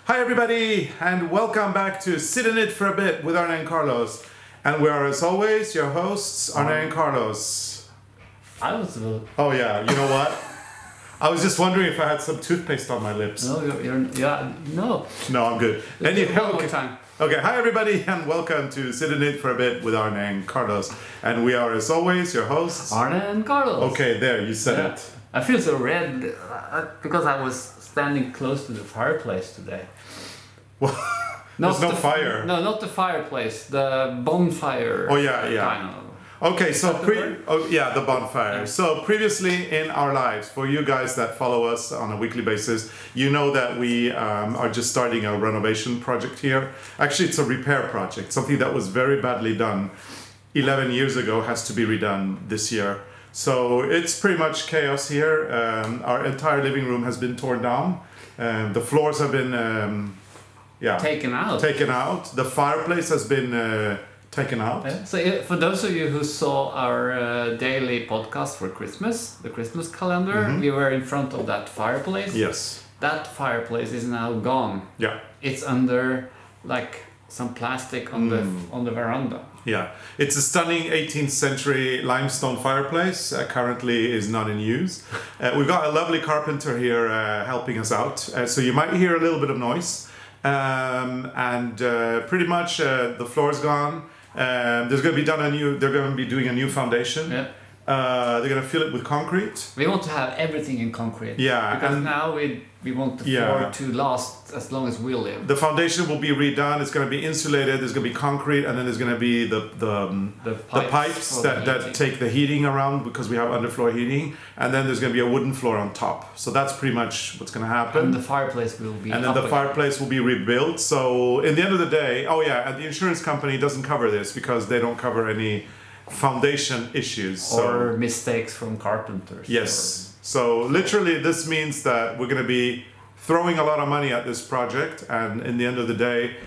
Hi everybody, and welcome back to Sit in It for a Bit with Arne and Carlos. And we are, as always, your hosts, Arne and Carlos. Oh yeah, you know what? I was just wondering if I had some toothpaste on my lips. No, no. No, I'm good. One more time. Okay, hi everybody, and welcome to Sit in It for a Bit with Arne and Carlos. And we are, as always, your hosts, Arne and Carlos. Okay, there, you said it. I feel so red because I was standing close to the fireplace today. Well, there's no fire. No, not the fireplace. The bonfire. Oh yeah. Kind of. Okay, so the bonfire. Yeah. So previously in our lives, for you guys that follow us on a weekly basis, you know that we are just starting a renovation project here. Actually, it's a repair project. Something that was very badly done 11 years ago has to be redone this year. So it's pretty much chaos here. Our entire living room has been torn down. The floors have been taken out. The fireplace has been taken out. Yeah. So for those of you who saw our daily podcast for Christmas, the Christmas calendar, we were in front of that fireplace. Yes. That fireplace is now gone. Yeah. It's under like some plastic on the veranda. Yeah, it's a stunning 18th century limestone fireplace. Currently is not in use. We've got a lovely carpenter here helping us out, so you might hear a little bit of noise. Pretty much the floor's gone. There's going to be they're going to be doing a new foundation. Yeah. They're going to fill it with concrete. We want to have everything in concrete. Yeah. Because now we want the floor to last as long as we live. The foundation will be redone. It's going to be insulated. There's going to be concrete, and then there's going to be the pipes that take the heating around because we have underfloor heating, and then there's going to be a wooden floor on top. So that's pretty much what's going to happen. And the fireplace will be. And then the fireplace will be rebuilt. So in the end of the day, and the insurance company doesn't cover this because they don't cover any foundation issues or mistakes from carpenters. Yes. So literally this means that we're going to be throwing a lot of money at this project, and in the end of the day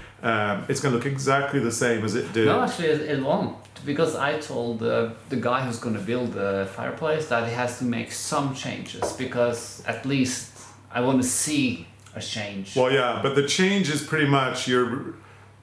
it's going to look exactly the same as it did. No, actually it won't, because I told the guy who's going to build the fireplace that he has to make some changes, because at least I want to see a change. Well, yeah, but the change is pretty much there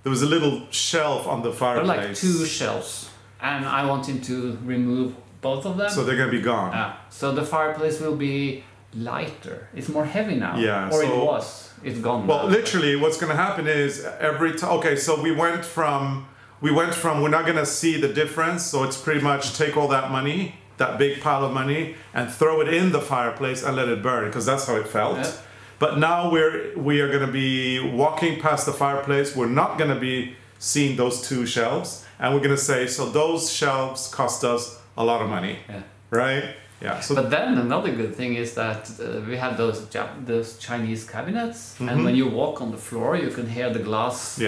was a little shelf on the fireplace. There are like 2 shelves. And I want him to remove both of them. So they're going to be gone. So the fireplace will be lighter. It's more heavy now. Yeah. Or it was. It's gone now. Well, literally what's going to happen is every time... Okay, so we went from we're not going to see the difference. So it's pretty much take all that money, that big pile of money, and throw it in the fireplace and let it burn, because that's how it felt. Yeah. But now we are going to be walking past the fireplace. We're not going to be seeing those 2 shelves. And we're going to say, so those shelves cost us a lot of money, right? Yeah. So but then another good thing is that we have those Chinese cabinets, and when you walk on the floor, you can hear the glass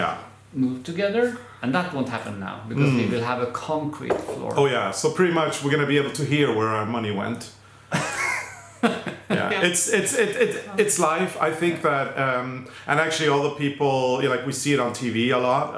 move together, and that won't happen now because we will have a concrete floor. Oh yeah. So pretty much we're going to be able to hear where our money went. Yeah. It's life. I think that, and actually all the people, like we see it on TV a lot.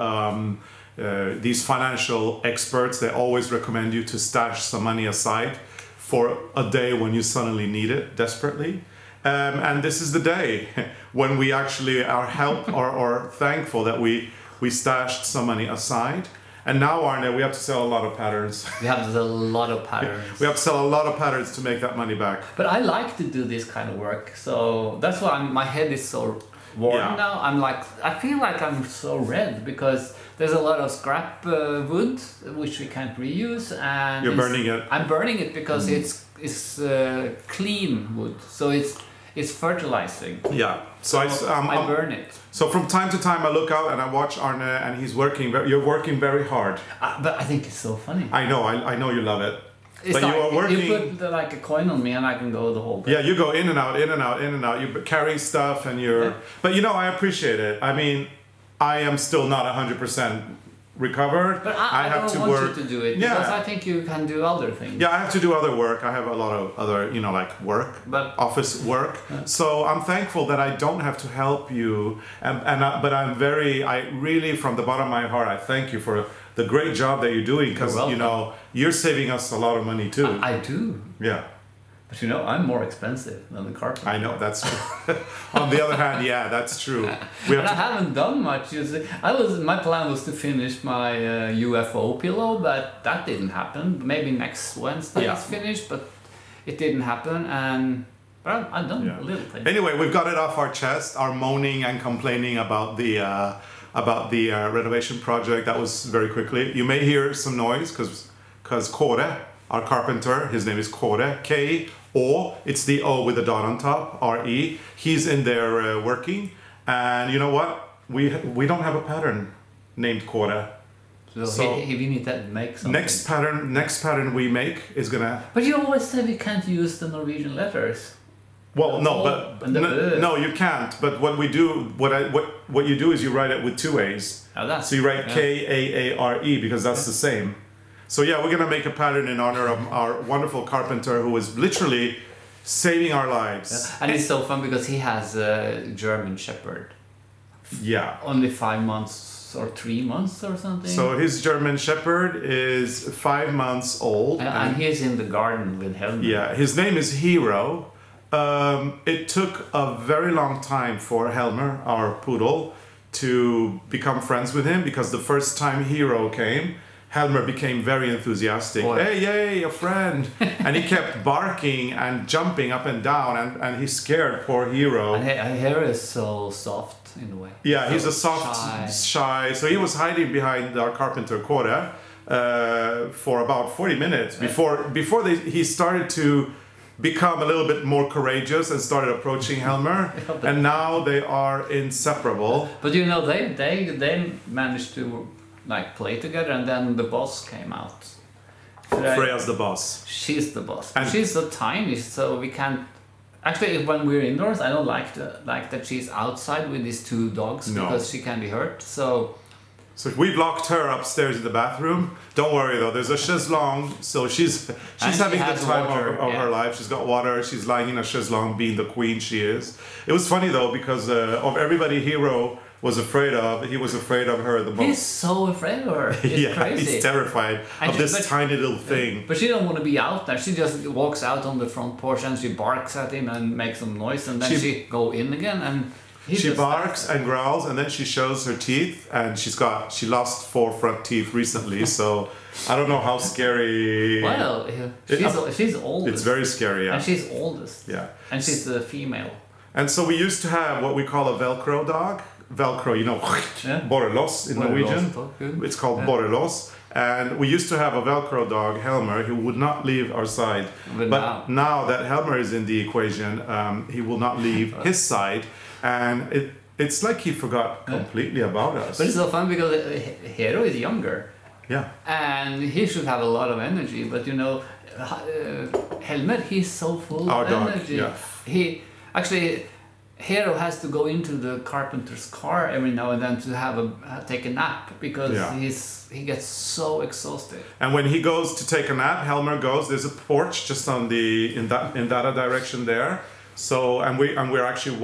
These financial experts, they always recommend you to stash some money aside for a day when you suddenly need it desperately. And this is the day when we actually are or thankful that we stashed some money aside. And now, Arne, we have to sell a lot of patterns. We have to sell a lot of patterns. We have to sell a lot of patterns to make that money back. But I like to do this kind of work, so that's why my head is so warm now. I feel like I'm so red because there's a lot of scrap wood which we can't reuse, and you're burning it. I'm burning it because it's clean wood, so it's fertilizing. Yeah. So I burn it. So from time to time I look out and I watch Arne, and he's working. You're working very hard. But I think it's so funny. I know you love it. It's but like, you are working. You put like a coin on me and I can go the whole day. Yeah, you go in and out, in and out, in and out. You're carrying stuff and you're... Yeah. But I appreciate it. I mean, I am still not 100% recovered. But I have don't to want work. You to do it because I think you can do other things. Yeah, I have to do other work. I have a lot of other, like work, office work. Yeah. So I'm thankful that I don't have to help you. But I really, from the bottom of my heart, I thank you for the great job that you're doing, because you're saving us a lot of money too. I do. Yeah. But you know, I'm more expensive than the carpenter. I know, that's true. On the other hand, yeah, that's true. We And I haven't done much. You see. My plan was to finish my UFO pillow, but that didn't happen. Maybe next Wednesday it's finished, but it didn't happen. But I've done a little thing. Anyway, we've got it off our chest. Our moaning and complaining about the renovation project. That was very quickly. You may hear some noise because Kåre, our carpenter, his name is Kåre, K-O, it's the O with the dot on top, R-E. He's in there working, and you know what? We don't have a pattern named Kåre. So we need to make something. Next pattern we make is gonna. But you always said we can't use the Norwegian letters. Well, no, but no, you can't. But what we do, what you do is you write it with two A's. Oh, so you write K-A-A-R-E because that's the same. So yeah, we're gonna make a pattern in honor of our wonderful carpenter who is literally saving our lives. Yeah. And it's so fun because he has a German Shepherd. Yeah. Only 5 months or 3 months or something. So his German Shepherd is 5 months old. And he's in the garden with Helmer. Yeah, his name is Hero. It took a very long time for Helmer, our poodle, to become friends with him because the first time Hero came, Helmer became very enthusiastic. Boy. Hey, yay, a friend! And he kept barking and jumping up and down, and he scared poor Hero. And Hero is so soft in a way. Yeah, so he's a soft, shy. So he was hiding behind our carpenter Kåre for about 40 minutes before he started to become a little bit more courageous and started approaching Helmer. And now they are inseparable. But you know, they managed to like play together, and then the boss came out. Freya's the boss. She's the boss. And she's so tiny, so we can't. Actually, when we're indoors, I don't like that she's outside with these two dogs because she can be hurt. So we've locked her upstairs in the bathroom. Don't worry though, there's a chaise-longue, so she's having the time of her life. She's got water. She's lying in a chaise-longue, being the queen she is. It was funny though because of everybody Hero was afraid of, he was afraid of her the most. He's so afraid of her. It's crazy. He's terrified of this tiny little thing. But she don't want to be out there. She just walks out on the front porch and she barks at him and makes some noise, and then she go in again and she barks and growls, and then she shows her teeth, and she lost 4 front teeth recently, so I don't know how scary. Well, she's oldest. It's very scary, yeah. And she's oldest. Yeah. And she's the female. And so we used to have what we call a Velcro dog. Velcro, you know, borrelos in Norwegian. It's called borrelos. And we used to have a Velcro dog, Helmer, who would not leave our side. But now that Helmer is in the equation, he will not leave his side. And it's like he forgot completely about us. But it's so fun because Hero is younger. Yeah. And he should have a lot of energy. But you know, Helmer, he's so full of energy. Yeah. He actually... Hero has to go into the carpenter's car every now and then to take a nap because he gets so exhausted. And when he goes to take a nap, Helmer goes. There's a porch just in that direction there. So we're actually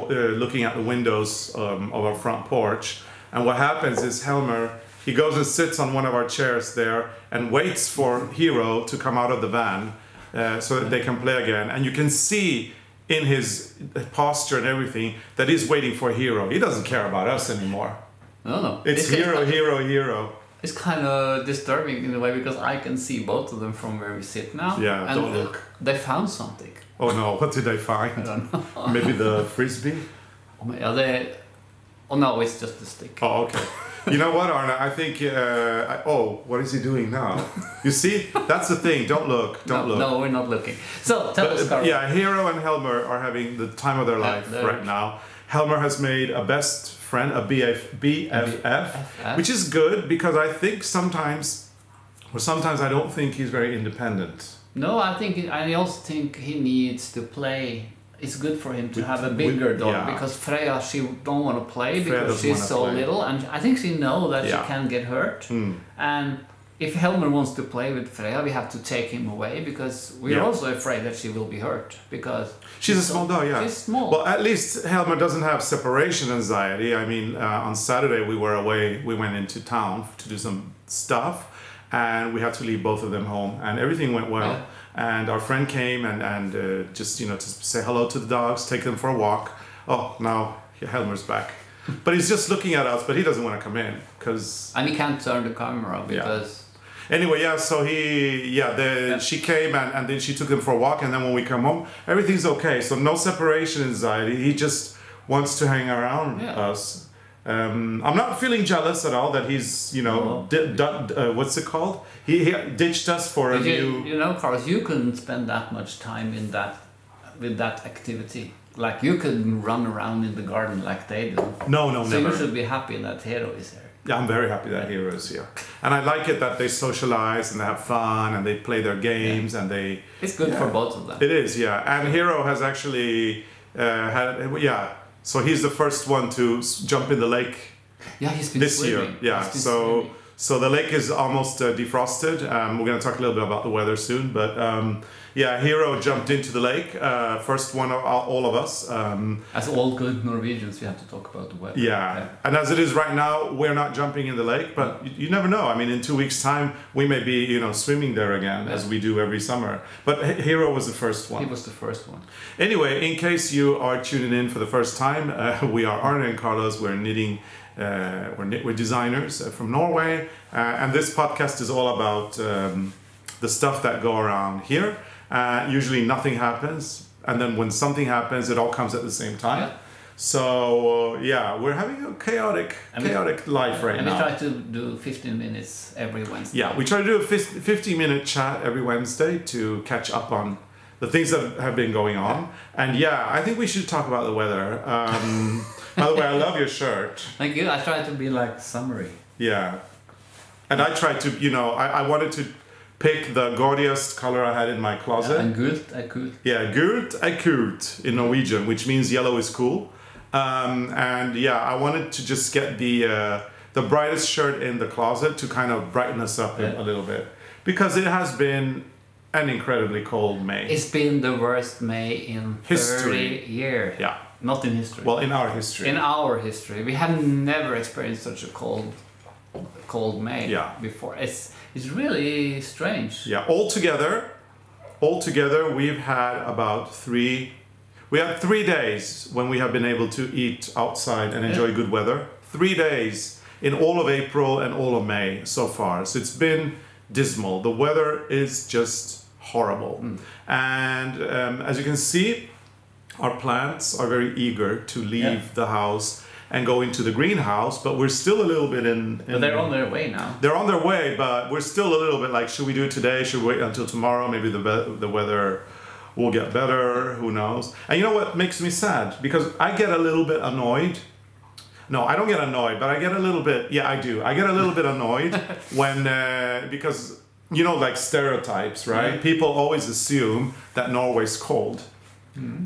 looking at the windows of our front porch. And what happens is Helmer, he goes and sits on one of our chairs there and waits for Hero to come out of the van so that they can play again. And you can see in his posture and everything that he's waiting for Hero. He doesn't care about us anymore. No. It's Hero. It's kind of disturbing in a way because I can see both of them from where we sit now. Yeah, and don't look. They found something. Oh no, what did they find? I don't know. Maybe the frisbee? Oh no, it's just a stick. Oh, okay. You know what, Arne? I think. What is he doing now? You see, that's the thing. Don't look. Don't look. No, we're not looking. So tell us, Carl. Yeah, Hero and Helmer are having the time of their life right now. Helmer has made a best friend, a BFF, which is good because I think sometimes I don't think he's very independent. No, I also think he needs to play. It's good for him to have a bigger dog because Freya, she don't want to play because she's so little, and I think she knows that she can get hurt. And if Helmer wants to play with Freya, we have to take him away because we're also afraid that she will be hurt because she's a small dog. Yeah, she's small. Well, at least Helmer doesn't have separation anxiety. I mean, on Saturday we were away. We went into town to do some stuff, and we had to leave both of them home, and everything went well. and our friend came and just to say hello to the dogs, take them for a walk. Oh, now Helmer's back, but he's just looking at us, but he doesn't want to come in because. And he can't turn the camera because. Anyway, so she came and then she took them for a walk, and then when we come home, everything's okay. So no separation anxiety. He just wants to hang around us. I'm not feeling jealous at all that he's what's it called? He ditched us for a new. Carlos, you couldn't spend that much time with that activity. Like you could run around in the garden like they do. No, so never. You should be happy that Hero is here. Yeah, I'm very happy that Hero is here. And I like it that they socialize and they have fun and they play their games and they... It's good for both of them. It is, yeah. And Hero has actually so he's the first one to jump in the lake this swimming. Year. Yeah, so the lake is almost defrosted. We're going to talk a little bit about the weather soon, but Hero jumped into the lake, first one of all of us. As all good Norwegians, we have to talk about the weather. Yeah, and as it is right now, we're not jumping in the lake, but you never know. I mean, in 2 weeks' time, we may be, swimming there again, as we do every summer. But Hero was the first one. He was the first one. Anyway, in case you are tuning in for the first time, we are Arne and Carlos. We're knitting. We're designers from Norway, and this podcast is all about the stuff that go around here. Usually nothing happens, and then when something happens, it all comes at the same time. Yeah. So we're having a chaotic life right now. And we try to do 15 minutes every Wednesday. Yeah, we try to do a 15-minute chat every Wednesday to catch up on the things that have been going on. And I think we should talk about the weather. By the way, I love your shirt. Thank you. I tried to be like summary. Yeah. And I tried to, I wanted to pick the gaudiest color I had in my closet. Yeah, and gult er kult. Yeah, gult er kult in Norwegian, which means yellow is cool. I wanted to just get the brightest shirt in the closet to kind of brighten us up a little bit. Because it has been an incredibly cold May. It's been the worst May in history. 30 years. Yeah. Not in history. Well, in our history. In our history. We have never experienced such a cold May before. It's really strange. Yeah, altogether we've had about 3 days when we have been able to eat outside and enjoy good weather. 3 days in all of April and all of May so far. So it's been dismal. The weather is just horrible. And as you can see, our plants are very eager to leave the house and go into the greenhouse, but we're still a little bit in but they're on their way now. They're on their way, but we're still a little bit like, should we do it today? Should we wait until tomorrow? Maybe the weather will get better. Who knows? And you know what makes me sad? Because I get a little bit annoyed. No, I don't get annoyed, but I get a little bit. Yeah, I do. I get a little bit annoyed when because like stereotypes, right? Yeah. People always assume that Norway's cold.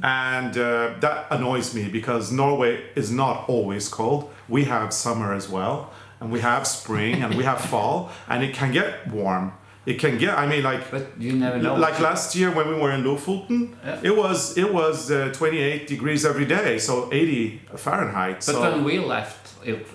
And that annoys me because Norway is not always cold. We have summer as well, and we have spring, and we have fall, and it can get warm. It can get. But you never know. Like last year when we were in Lofoten, it was 28 degrees every day, so 80 Fahrenheit. But when we left, it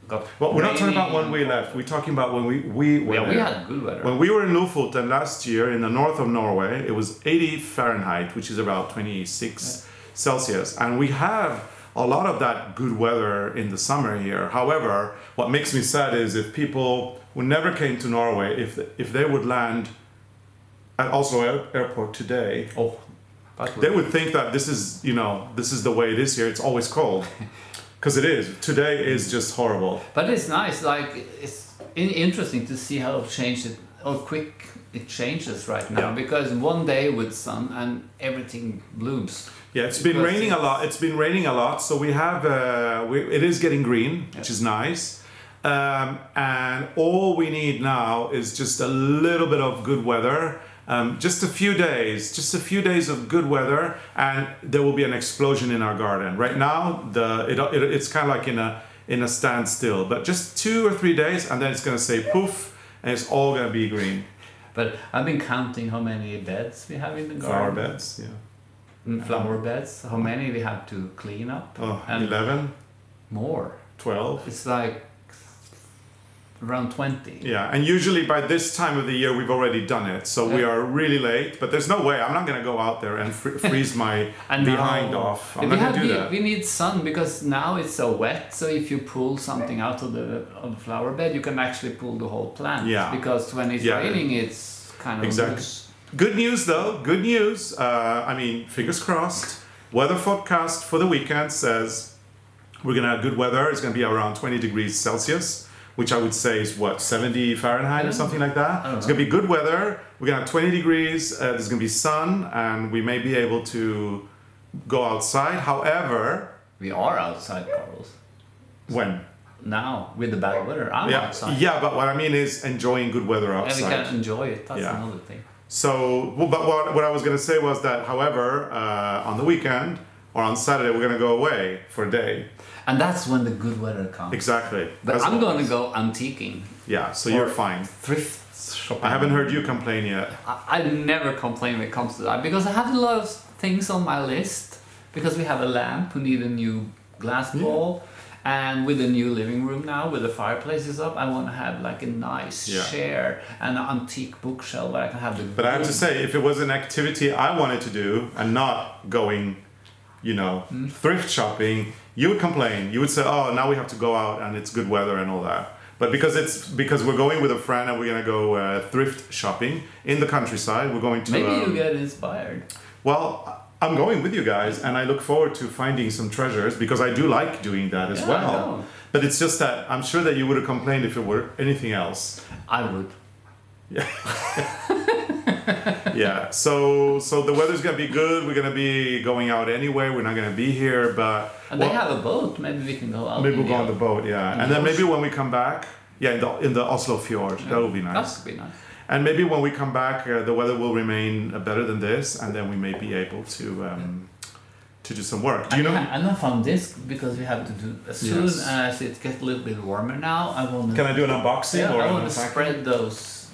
got. Well, we're not talking about when we left. We're talking about when we were we had good weather. When we were in Lofoten last year in the north of Norway, it was 80 Fahrenheit, which is about 26 Celsius, and we have a lot of that good weather in the summer here. However, what makes me sad is if people who never came to Norway, if they would land at Oslo Airport today, they would think that this is the way it is here. It's always cold. Because it is. Today is just horrible. But it's nice. Like it's interesting to see how quick it changes right now. Yeah. Because one day with sun and everything blooms. Yeah, it's been raining a lot. It's been raining a lot, so we have. It is getting green, which is nice. And all we need now is just a little bit of good weather. Just a few days of good weather, and there will be an explosion in our garden. Right now, it's kind of like in a standstill, but just 2 or 3 days, and then it's going to say poof, and it's all going to be green. But I've been counting how many beds we have in the garden. Flower beds, Flower beds. How many we have to clean up? 11. More. 12. It's like around 20. Yeah, and usually by this time of the year we've already done it, so we are really late. But there's no way I'm not going to go out there and freeze my behind off. I'm not going to do that. We need sun because now it's so wet. So if you pull something out of the flower bed, you can actually pull the whole plant. Yeah. Because when it's raining, it's kind of loose. Good news though. Good news. I mean, fingers crossed. Weather forecast for the weekend says we're going to have good weather. It's going to be around 20 degrees Celsius, which I would say is what, 70 Fahrenheit or something like that. It's going to be good weather. We're going to have 20 degrees. There's going to be sun, and we may be able to go outside. However, we are outside, Carlos. When? Now, with the bad weather, I'm outside. Yeah, but what I mean is enjoying good weather outside. And we can enjoy it. That's another thing. So, but what I was going to say was that, however, on the weekend or on Saturday, we're going to go away for a day. And that's when the good weather comes. Exactly. But I'm going to go antiquing. Yeah, so you're fine. Thrift shopping. I haven't heard you complain yet. I never complain when it comes to that because I have a lot of things on my list. Because we have a lamp who need a new glass bowl. And with the new living room now, with the fireplaces up, I want to have like a nice chair and an antique bookshelf where I can have the... But I have to say, if it was an activity I wanted to do and not going, thrift shopping, you would complain. You would say, oh, now we have to go out and it's good weather and all that. But because we're going with a friend and we're going to go thrift shopping in the countryside, we're going to... Maybe you get inspired. Well, I'm going with you guys, and I look forward to finding some treasures because I do like doing that as well. I know. But it's just that I'm sure that you would have complained if it were anything else. I would. Yeah. Yeah. So the weather's gonna be good. We're gonna be going out anyway. We're not gonna be here, but and they have a boat. Maybe we can go out. Maybe we'll go on the boat. Yeah, and then maybe when we come back, in the Oslo fjord, that will be nice. That would be nice. And maybe when we come back, the weather will remain better than this, and then we may be able to do some work. Do you know? And I found this because we have to do as soon as it gets a little bit warmer now. I want. Can I do an unboxing? Yeah, I want to spread the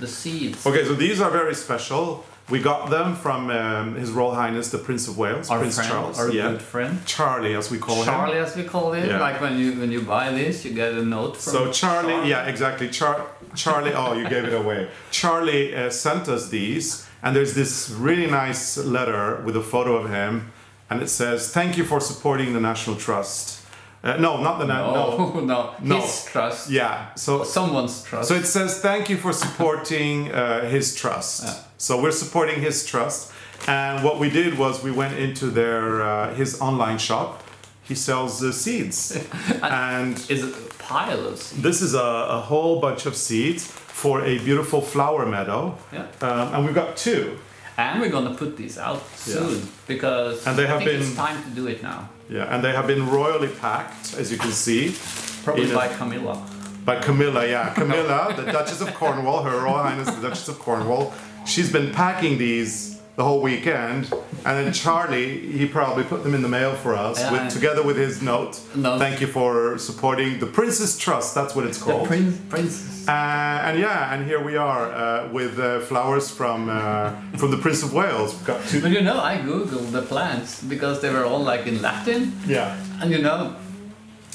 seeds. Okay, so these are very special. We got them from His Royal Highness the Prince of Wales, Prince Charles. Our good friend. Charlie, as we call him. Charlie, as we call him. Yeah. Like when you buy this, you get a note from. So Charlie, yeah, exactly. Charlie, oh, you gave it away. Charlie sent us these, and there's this really nice letter with a photo of him, and it says, "Thank you for supporting the National Trust." No. His trust. Yeah. So someone's trust. So it says, "Thank you for supporting his trust." Yeah. So we're supporting his trust, and what we did was we went into his online shop. He sells seeds, and is it a pile of seeds? This is a whole bunch of seeds for a beautiful flower meadow. Yeah. And we've got two. And we're gonna put these out soon because it's time to do it now. Yeah, and they have been royally packed, as you can see. Probably by Camilla. By Camilla, yeah. Camilla, the Duchess of Cornwall, Her Royal Highness the Duchess of Cornwall. She's been packing these the whole weekend, and then Charlie, he probably put them in the mail for us, together with his note. Thank you for supporting the Prince's Trust, that's what it's called. The Princess. And here we are with flowers from the Prince of Wales. We've got two. But I googled the plants because they were all like in Latin. Yeah. And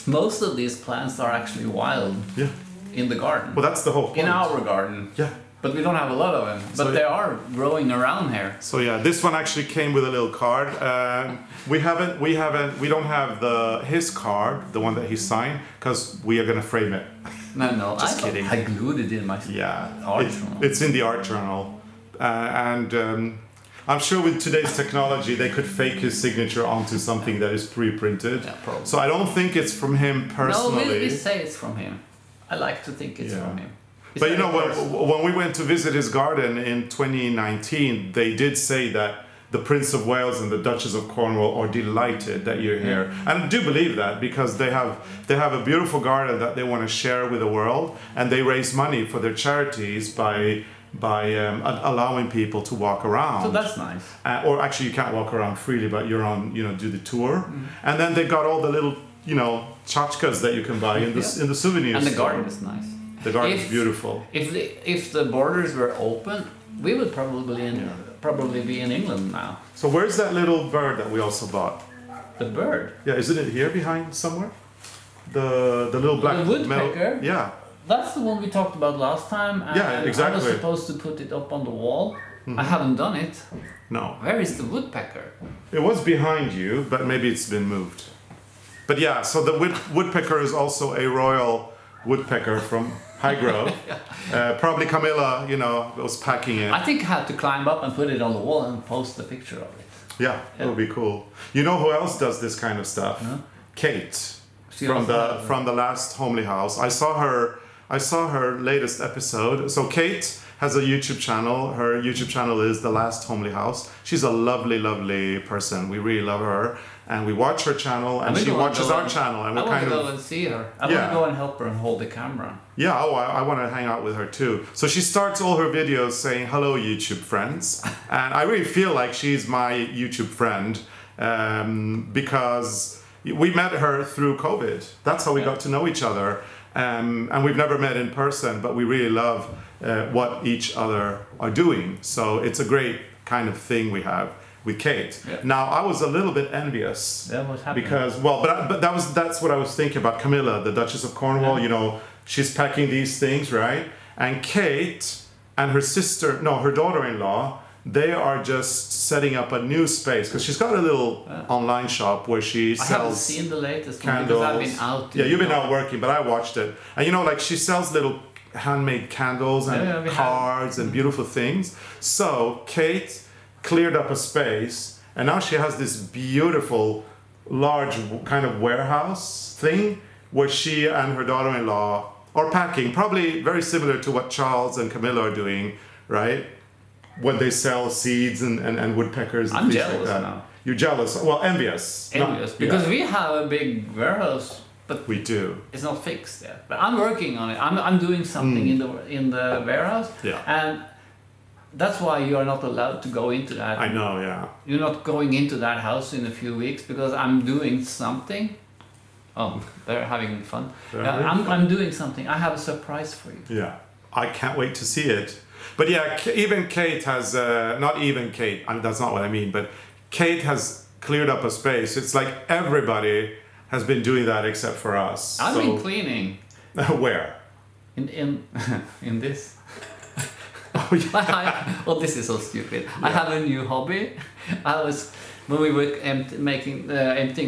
most of these plants are actually wild. Yeah. In the garden. Well, that's the whole point. In our garden. Yeah. But we don't have a lot of them. But they are growing around here. So yeah, this one actually came with a little card. We don't have his card, the one that he signed, because we are gonna frame it. No, just kidding. I glued it in my art journal. It's in the art journal, and I'm sure with today's technology they could fake his signature onto something that is pre-printed. Yeah, probably. So I don't think it's from him personally. No, we say it's from him. I like to think it's from him. But when we went to visit his garden in 2019, they did say that the Prince of Wales and the Duchess of Cornwall are delighted that you're here. And I do believe that because they have a beautiful garden that they want to share with the world, and they raise money for their charities by allowing people to walk around. So that's nice. Or actually, you can't walk around freely, but you're on, do the tour. And then they got all the little, tchotchkes that you can buy in the souvenir store. And the garden is nice. The garden is beautiful. If the borders were open, we would probably be in England now. So where's that little bird that we also bought? The bird? Yeah, isn't it here behind somewhere? The little black woodpecker? Yeah. that's the one we talked about last time. And Yeah, exactly. I was supposed to put it up on the wall. I haven't done it. No. Where is the woodpecker? It was behind you, but maybe it's been moved. But yeah, so the woodpecker is also a royal woodpecker from Highgrove. Probably Camilla, was packing it. I think I had to climb up and put it on the wall and post a picture of it. Yeah, that would be cool. You know who else does this kind of stuff? Huh? Kate She from also the last Homely House. I saw her latest episode. So Kate has a YouTube channel. Her YouTube channel is The Last Homely House. She's a lovely, lovely person. We really love her, and we watch her channel, and she watches our channel, and I we want kind to of go and see her. I want to go and help her and hold the camera. yeah. Oh, I want to hang out with her too. So she starts all her videos saying hello, YouTube friends, and I really feel like she's my YouTube friend because we met her through COVID. That's how we got to know each other. And we've never met in person, but we really love what each other are doing. So it's a great kind of thing we have with Kate. Yeah. Now, I was a little bit envious. Yeah, what happened? Because, but that's what I was thinking about Camilla, the Duchess of Cornwall. Yeah. She's packing these things, right? And Kate and her her daughter-in-law, they are just setting up a new space because she's got a little online shop where she sells. I haven't seen the latest one candles. because I've been out. Yeah, you've been out working, but I watched it. And she sells little handmade candles and cards and beautiful things. So Kate cleared up a space, and now she has this beautiful, large kind of warehouse thing where she and her daughter-in-law are packing, probably very similar to what Charles and Camilla are doing, right? When they sell seeds and woodpeckers and I'm things jealous like that. now. You're jealous? Well, envious. Envious, because we have a big warehouse, but we do. it's not fixed yet. But I'm working on it. I'm doing something in the warehouse. Yeah. And that's why you are not allowed to go into that. I know, yeah. You're not going into that house in a few weeks because I'm doing something. Oh, they're having fun. I'm doing something. I have a surprise for you. Yeah, I can't wait to see it. But yeah, even Kate has, not even Kate, that's not what I mean, but Kate has cleared up a space. It's like everybody has been doing that except for us. I've been cleaning. Where? In this. Oh, yeah. Well, this is so stupid. Yeah. I have a new hobby. When we were emptying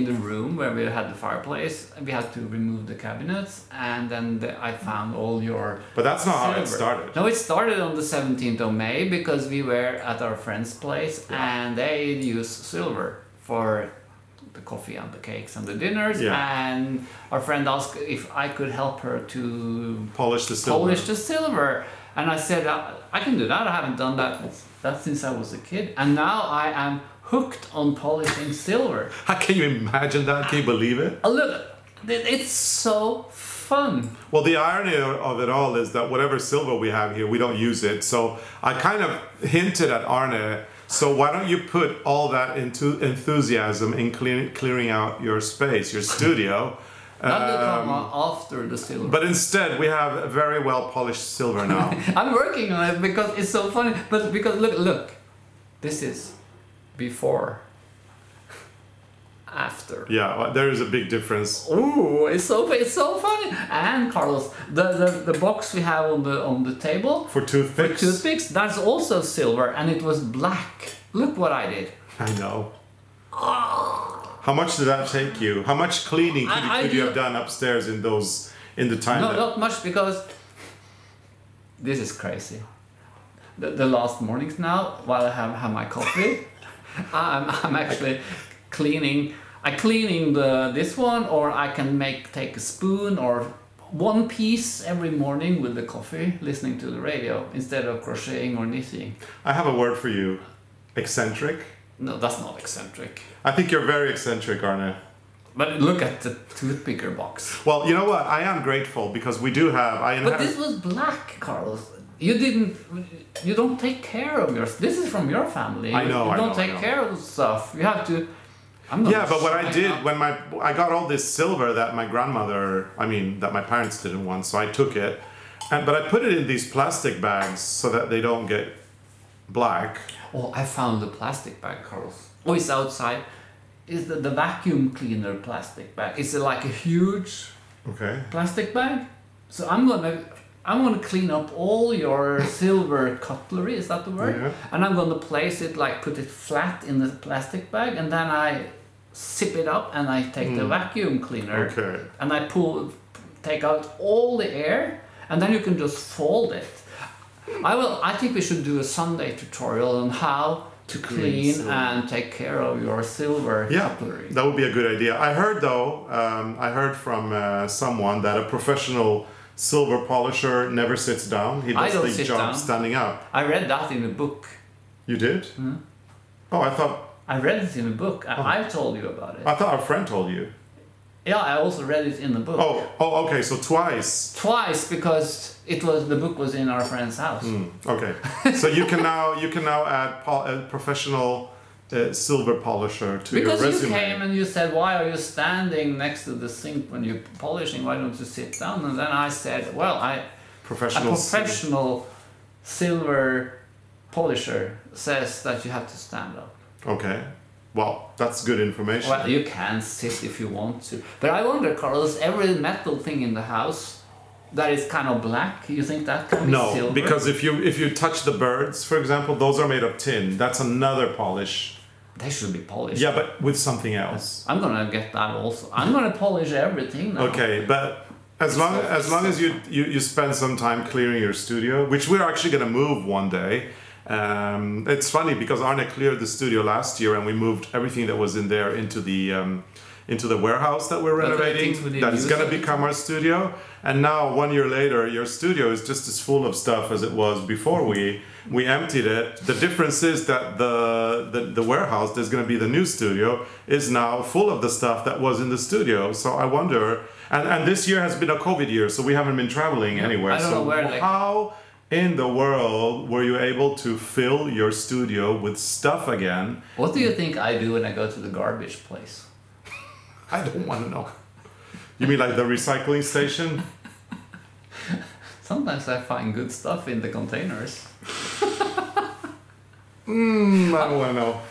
the room where we had the fireplace, we had to remove the cabinets, and then I found all your. But that's not silver. how it started. No, it started on the 17th of May because we were at our friend's place, and they use silver for the coffee and the cakes and the dinners. Yeah. And our friend asked if I could help her to polish the silver. And I said, I can do that. I haven't done that since I was a kid, and now I am hooked on polishing silver. How can you imagine that? Can you believe it? Oh, look, it's so fun. Well, the irony of it all is that whatever silver we have here, we don't use it. So I kind of hinted at Arne, so why don't you put all that into enthusiasm in clearing out your space, your studio? That will come after the silver. But instead, we have a very well polished silver now. I'm working on it because it's so funny. But because look, this is before, after. Yeah, well, there is a big difference. Ooh, it's so funny. And Carlos, the box we have on the table for toothpicks, that's also silver, and it was black. Look what I did. I know. How much did that take you? How much cleaning could you have done upstairs in the time? No, not much, because this is crazy. The last mornings now, while I have my coffee, I'm actually cleaning. I'm cleaning this one, or I can take a spoon or one piece every morning with the coffee, listening to the radio instead of crocheting or knitting. I have a word for you. Eccentric? No, that's not eccentric. I think you're very eccentric, Arne. But look at the toothpicker box. Well, you know what? I am grateful because we do have. But this was black, Carlos. You don't take care of yours. This is from your family. I know. You don't take care of stuff. You have to. But what I did when I got all this silver that my parents didn't want, so I took it, but I put it in these plastic bags so that they don't get black. Oh, I found the plastic bag, Carlos. Oh, it's outside. It's the vacuum cleaner plastic bag. It's like a huge plastic bag. So I'm gonna clean up all your silver cutlery, is that the word? Yeah. And I'm gonna place it, like put it flat in the plastic bag, and then I zip it up and I take the vacuum cleaner Okay. and I take out all the air, and then you can just fold it. I think we should do a Sunday tutorial on how to clean silver. and take care of your silver Yeah, cutlery. that would be a good idea. I heard though, I heard from someone that a professional silver polisher never sits down. He I does don't the sit job down. standing up. I read that in a book. You did? Oh, I read it in a book. I told you about it. I thought our friend told you. Yeah, I also read it in the book. Oh, okay. So twice. Twice, because the book was in our friend's house. Okay. So you can now add a professional silver polisher to Because your you resume. came and you said, why are you standing next to the sink when you're polishing? Why don't you sit down? And then I said, well, a professional silver polisher says that you have to stand up. Okay. Well, that's good information. Well, you can sit if you want to. But I wonder, Carlos, every metal thing in the house that is kind of black, you think that can be silver? No, because if you touch the birds, for example, those are made of tin. That's another polish. They should be polished. Yeah, but with something else. I'm gonna get that also. I'm gonna polish everything now. Okay, but as long as you spend some time clearing your studio, which we're actually going to move one day. It's funny because Arne cleared the studio last year and we moved everything that was in there into the warehouse that we're renovating. That is going to become our studio. And now 1 year later, your studio is just as full of stuff as it was before we emptied it. The difference is that the warehouse that's going to be the new studio is now full of the stuff that was in the studio. So I wonder, and this year has been a COVID year, so we haven't been traveling anywhere. I don't know where, like, how in the world were you able to fill your studio with stuff again? What do you think I do when I go to the garbage place? I don't want to know. You mean like the recycling station? Sometimes I find good stuff in the containers. I don't want to know.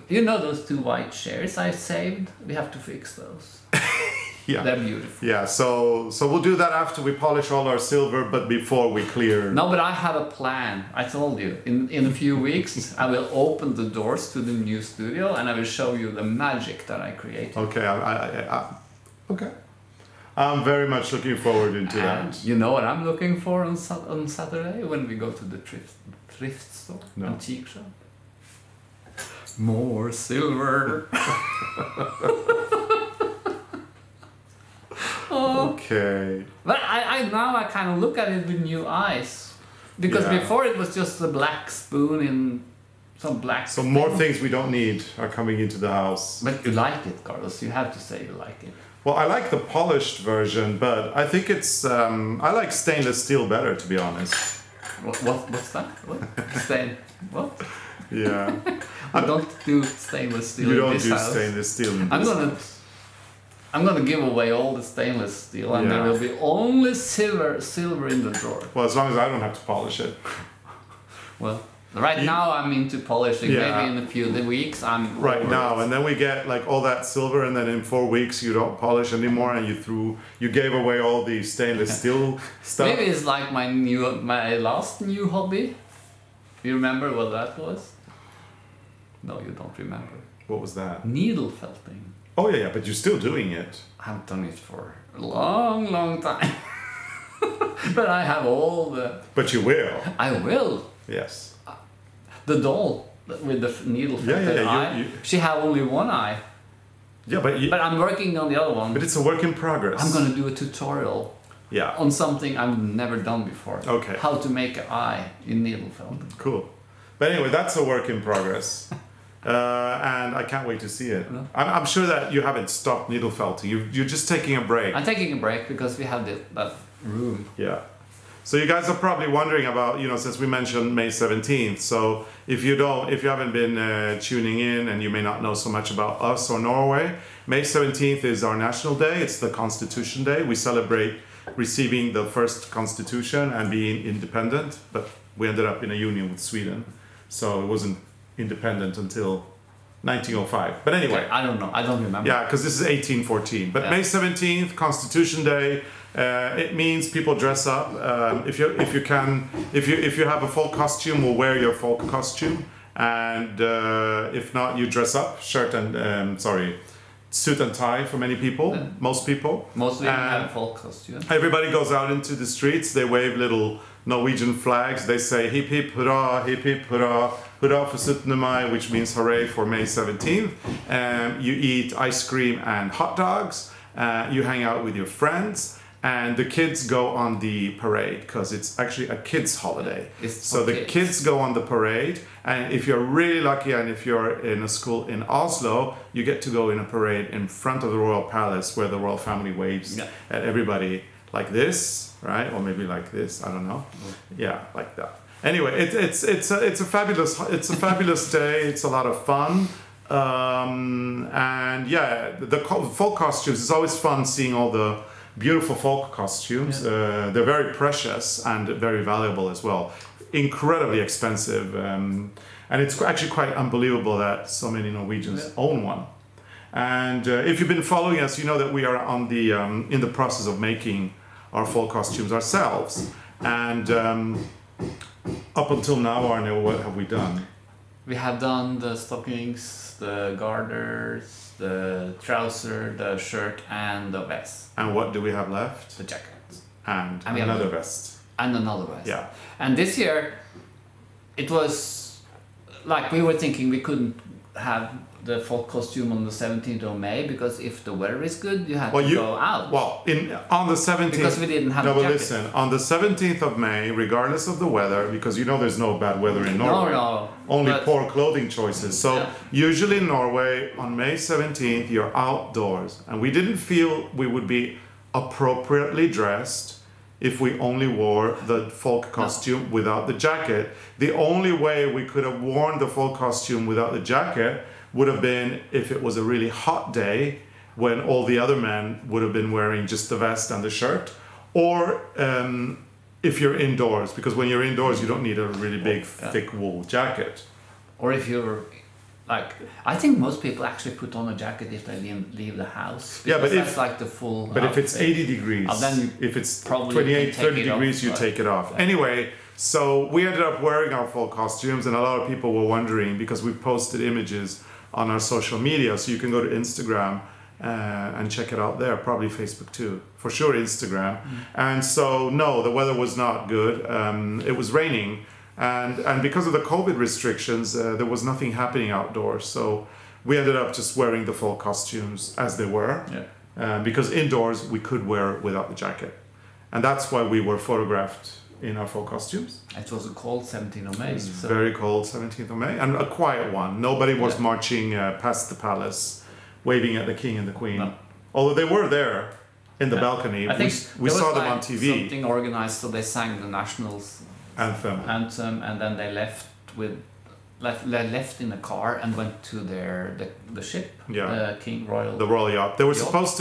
You know those 2 white chairs I saved? We have to fix those. Yeah. They're beautiful. Yeah, so we'll do that after we polish all our silver, but before we clear. No, but I have a plan. I told you. In a few weeks, I will open the doors to the new studio and I will show you the magic that I created. Okay, okay. I'm very much looking forward into And that. you know what I'm looking for on Saturday when we go to the thrift store, No. antique shop? More silver. Okay. But I now I kind of look at it with new eyes, because Yeah. before it was just a black spoon in some black. So more thing. things we don't need are coming into the house. But you like it, Carlos. You have to say you like it. Well, I like the polished version, but I think it's I like stainless steel better, to be honest. What's that? What? What? Yeah. I don't do stainless steel. You in don't this do house. stainless steel in I'm this gonna- house. I'm gonna give away all the stainless steel, and there Yeah. will be only silver in the drawer. Well, as long as I don't have to polish it. Well, right now I'm into polishing. Yeah. Maybe in a few weeks I'm Right over now, it. and then we get like all that silver, and then in 4 weeks you don't polish anymore, and you gave away all the stainless steel stuff. Maybe it's like my last new hobby. You remember what that was? No, you don't remember. What was that? Needle felting. Oh yeah, but you're still doing it. I've done it for a long time. But I have all the. But you will. I will. Yes. The doll with the needle felted eye. She had only one eye. Yeah, But I'm working on the other one. but it's a work in progress. I'm gonna do a tutorial Yeah. on something I've never done before. Okay. How to make an eye in needle felt. Cool. But anyway, that's a work in progress. And I can't wait to see it. No. I'm sure that you haven't stopped needle felting. You're just taking a break. I'm taking a break because we have that room. Yeah. So you guys are probably wondering about, since we mentioned May 17th. So if you haven't been tuning in and you may not know so much about us or Norway, May 17th is our national day. It's the Constitution Day. We celebrate receiving the first constitution and being independent, but we ended up in a union with Sweden. So it wasn't independent until 1905. But anyway. Okay, I don't know. I don't remember. Yeah, because this is 1814. But Yeah. May 17th, Constitution Day. It means people dress up. If you have a folk costume, we'll wear your folk costume, and if not, you dress up, shirt and suit and tie for many people, most people. Mostly have folk costume. Everybody goes out into the streets. They wave little Norwegian flags. They say hip hip hurrah, hurrah for 17. Mai, which means hooray for May 17th. You eat ice cream and hot dogs. You hang out with your friends. And the kids go on the parade because it's actually a kids' holiday. So the kids go on the parade, and if you're really lucky and if you're in a school in Oslo, you get to go in a parade in front of the royal palace where the royal family waves at everybody like this, right? Or maybe like this, I don't know. Yeah, like that. Anyway, it's a fabulous day. It's a lot of fun. And yeah, the folk costumes, it's always fun seeing all the beautiful folk costumes. They're very precious and very valuable as well. Incredibly expensive, and it's actually quite unbelievable that so many Norwegians own one. And if you've been following us, you know that we are on the in the process of making our folk costumes ourselves. And up until now, Arne, what have we done? We have done the stockings, the garters, the trouser, the shirt, and the vest. And what do we have left? The jacket. And another vest. And another vest. Yeah. And this year, it was like we were thinking we couldn't have the folk costume on the 17th of May because if the weather is good, you have to go out. Well, on the 17th... Because we didn't have the jacket. No, but listen, on the 17th of May, regardless of the weather, because you know there's no bad weather in Norway. No. Only poor clothing choices. So usually in Norway, on May 17th, you're outdoors. And we didn't feel we would be appropriately dressed if we only wore the folk costume without the jacket. The only way we could have worn the folk costume without the jacket would have been if it was a really hot day when all the other men would have been wearing just the vest and the shirt, or if you're indoors, because when you're indoors you don't need a really big thick wool jacket. Or if you're like, I think most people actually put on a jacket if they leave the house. Yeah, but that's like the full But outfit. if it's 80 degrees, then if it's 28, 30 degrees, you take it off. Anyway, so we ended up wearing our full costumes, and a lot of people were wondering because we posted images on our social media, so you can go to Instagram and check it out there, probably Facebook too, for sure Instagram. And so no, the weather was not good. It was raining, and because of the COVID restrictions, there was nothing happening outdoors, so we ended up just wearing the full costumes as they were, because indoors we could wear without the jacket, and that's why we were photographed in our full costumes. It was a cold 17th of May. It was very cold 17th of May, and a quiet one. Nobody was marching past the palace, waving at the king and the queen. No. Although they were there in the balcony. I think we saw them on TV. Something organized, so they sang the national anthem, and then they left in a car and went to the ship, the royal yacht. They were supposed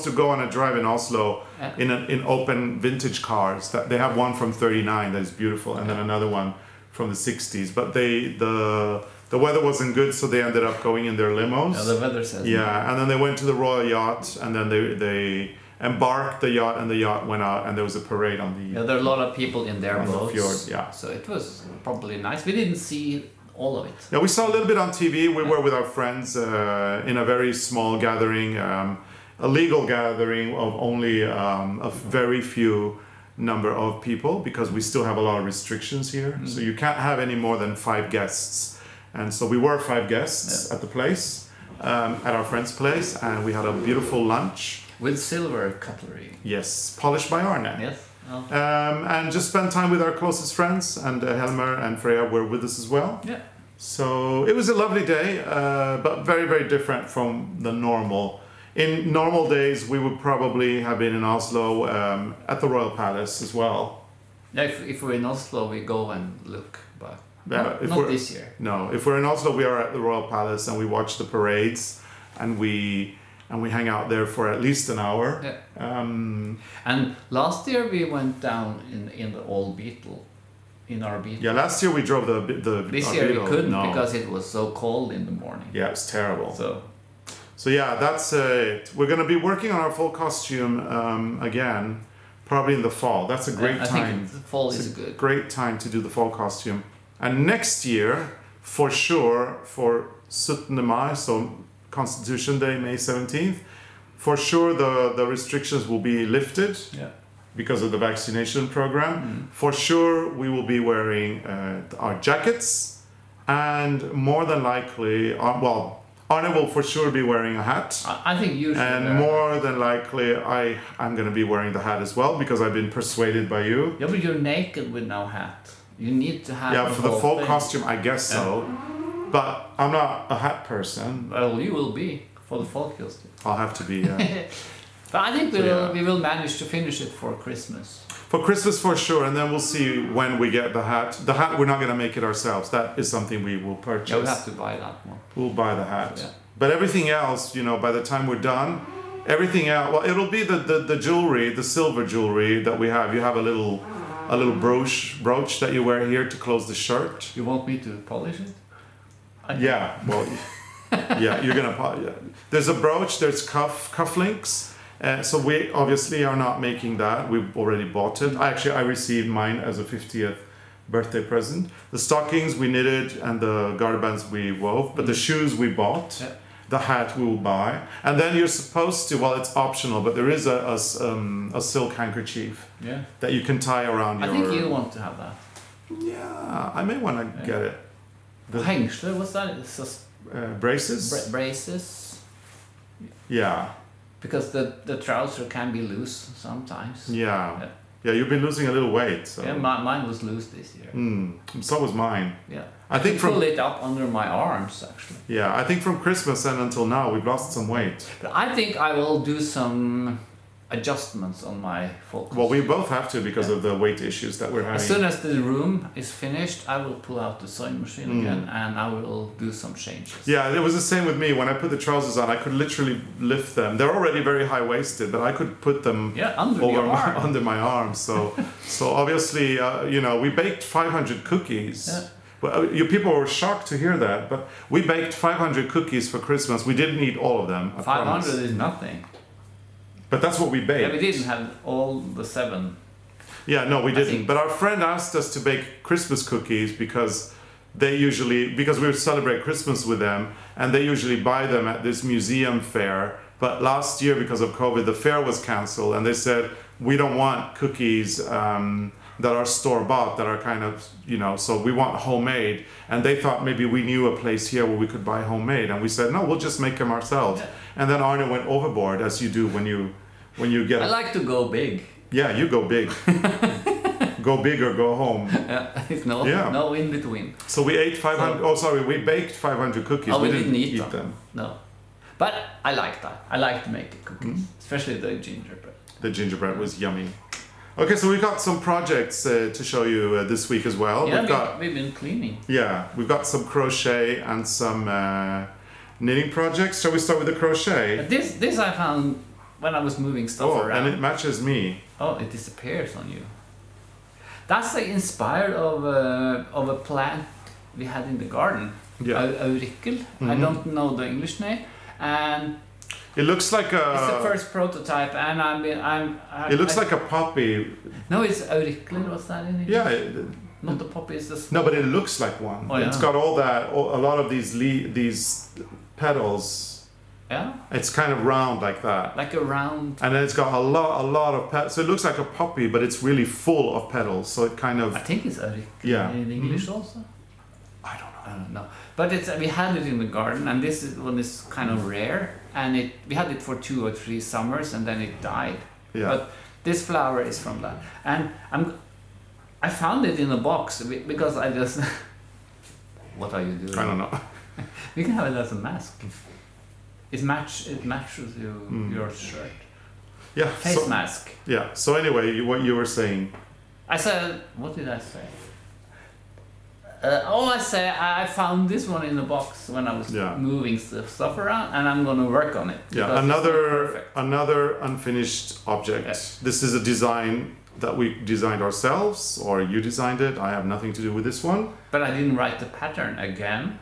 to go on a drive in Oslo in open vintage cars. That they have one from '39 that is beautiful, and then another one from the '60s. But the weather wasn't good, so they ended up going in their limos. Yeah, the weather says. Yeah, and then they went to the royal yacht, and then they embarked the yacht, and the yacht went out, and there was a parade on the. Yeah, there are a lot of people in their boats. The fjord, yeah. So it was probably nice. We didn't see all of it. Yeah, we saw a little bit on TV. We were with our friends in a very small gathering, a legal gathering of only a very few number of people, because we still have a lot of restrictions here. So you can't have any more than 5 guests. And so we were 5 guests at the place, at our friend's place, and we had a beautiful lunch. With silver cutlery. Yes, polished by Arne. Yes. Oh. And just spent time with our closest friends, and Helmer and Freya were with us as well. Yeah. So it was a lovely day, but very, very different from the normal. In normal days, we would probably have been in Oslo at the Royal Palace as well. Yeah, if we're in Oslo, we go and look, but not this year. No, if we're in Oslo, we are at the Royal Palace and we watch the parades, and we hang out there for at least an hour. Yeah. And last year we went down in the old Beetle, in our Beetle. Yeah, last year we drove the This year Beetle. We couldn't because it was so cold in the morning. Yeah, it's terrible. So So yeah, that's it. We're going to be working on our fall costume again, probably in the fall. That's a great I time. think the fall is good. Great time to do the fall costume. And next year, for sure, for 17 Mai, so Constitution Day, May 17th, for sure the restrictions will be lifted. Yeah. Because of the vaccination program. For sure, we will be wearing our jackets, and more than likely, Arne will for sure be wearing a hat. I think you should. And more than likely, I'm going to be wearing the hat as well, because I've been persuaded by you. Yeah, but you're naked with no hat. You need to have. Yeah, for the fall thing. costume, I guess so. But I'm not a hat person. Well, you will be for the fall costume. I'll have to be. But I think So, we will manage to finish it for Christmas. For Christmas for sure, and then we'll see when we get the hat. The hat, we're not going to make it ourselves. That is something we will purchase. Yeah, we'll have to buy that one. We'll buy the hat. Yeah. But everything else, by the time we're done, everything else, well, it'll be the jewelry, the silver jewelry that we have. You have a little brooch that you wear here to close the shirt. You want me to polish it? Yeah, well, yeah, you're going to, yeah. There's a brooch, there's cufflinks. So we obviously are not making that. We've already bought it. I received mine as a 50th birthday present. The stockings we knitted and the garter bands we wove, but the shoes we bought. Yeah. The hat we will buy. And then you're supposed to, well, it's optional, but there is a silk handkerchief that you can tie around your... I think you want to have that. Yeah, I may want to get it. The Hängsler, what's that? It's just braces? braces. Yeah. Because the trouser can be loose sometimes. Yeah. Yeah, you've been losing a little weight. So. Yeah, mine was loose this year. So was mine. Yeah. I think pull it up under my arms actually. Yeah, I think from Christmas and until now we've lost some weight. But I think I will do some adjustments on my fall costume. Well, we both have to because of the weight issues that we're having. As soon as the room is finished, I will pull out the sewing machine again and I will do some changes. Yeah, it was the same with me. When I put the trousers on, I could literally lift them. They're already very high-waisted, but I could put them under my arms. So obviously, we baked 500 cookies. Yeah. Well, you people were shocked to hear that, but we baked 500 cookies for Christmas. We didn't eat all of them. 500 is nothing. But that's what we baked. Yeah, we didn't have all the 7. Yeah, no, we didn't. But our friend asked us to bake Christmas cookies because we celebrate Christmas with them, and they usually buy them at this museum fair. But last year, because of COVID, the fair was canceled, and they said, we don't want cookies that are store-bought, that are kind of, so we want homemade. And they thought maybe we knew a place here where we could buy homemade. And we said, no, we'll just make them ourselves. Yeah. And then Arne went overboard, as you do when you get... I like to go big. Yeah, you go big. Go big or go home. Yeah, it's no in between. So we ate 500, we baked 500 cookies. Oh, we didn't eat them. No. But I like that. I like to make cookies, especially the gingerbread. The gingerbread was yummy. Okay, so we've got some projects to show you this week as well. Yeah, we've been cleaning. Yeah, we've got some crochet and some knitting projects. Shall we start with the crochet? This I found when I was moving stuff around. And it matches me. Oh, it disappears on you. That's inspired of a plant we had in the garden. Yeah. Aurickel. I don't know the English name. And it looks like a... It's the first prototype, and it looks like a poppy. No, it's aurickel. What's that in English? Yeah. Not the poppy, it's the small... No, but it looks like one. Oh, yeah. It's got a lot of these petals. Yeah. It's kind of round like that. Like a round... And then it's got a lot of petals. So it looks like a poppy, but it's really full of petals. So it kind of... I think it's aurickel in English also. I don't know. But we had it in the garden, and this one is kind of rare, and we had it for 2 or 3 summers, and then it died. Yeah. But this flower is from that, and I found it in a box because I just. What are you doing? I don't know. We can have it as a mask. It matches your shirt. Yeah. Face mask. Yeah. So anyway, what you were saying? I said, what did I say? I found this one in the box when I was moving stuff around, and I'm gonna work on it. Yeah, another unfinished object. Yes. This is a design that we designed ourselves, or you designed it. I have nothing to do with this one. But I didn't write the pattern again.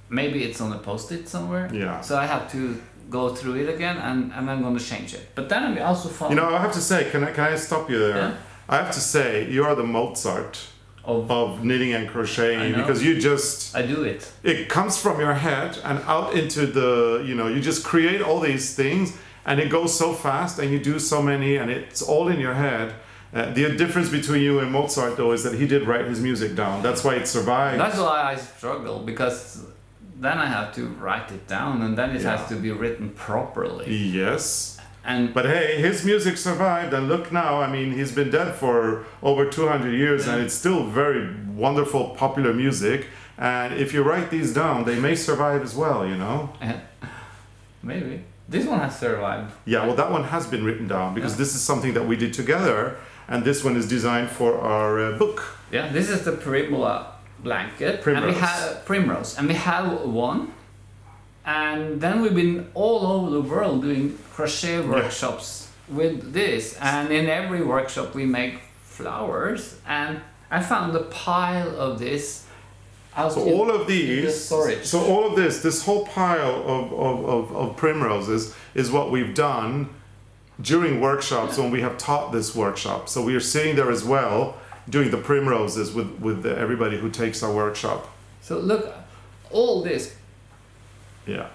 maybe it's on a post-it somewhere. Yeah. So I have to go through it again, and I'm going to change it. But then I also found... You know, I have to say, can I stop you there? Yeah. I have to say, you are the Mozart of knitting and crocheting, because you just... I do it. It comes from your head and out into the, you know, you just create all these things, and it goes so fast, and you do so many, and it's all in your head. The difference between you and Mozart, though, is that he did write his music down. That's why it survived. That's why I struggle, because then I have to write it down, and then it has to be written properly. Yes. But hey, his music survived, and look now, I mean, he's been dead for over 200 years, and it's still very wonderful, popular music. And if you write these down, they may survive as well, you know? Maybe. This one has survived. Yeah, well, that one has been written down, because this is something that we did together, and this one is designed for our book. Yeah, this is the Primula blanket. Primrose. And we have Primrose, and we have one. And then we've been all over the world doing crochet workshops with this. And in every workshop we make flowers. And I found a pile of this out So all of these, the storage. So all of this whole pile of primroses is what we've done during workshops when we have taught this workshop. So we are sitting there as well doing the primroses with everybody who takes our workshop. So look, all this. Yeah.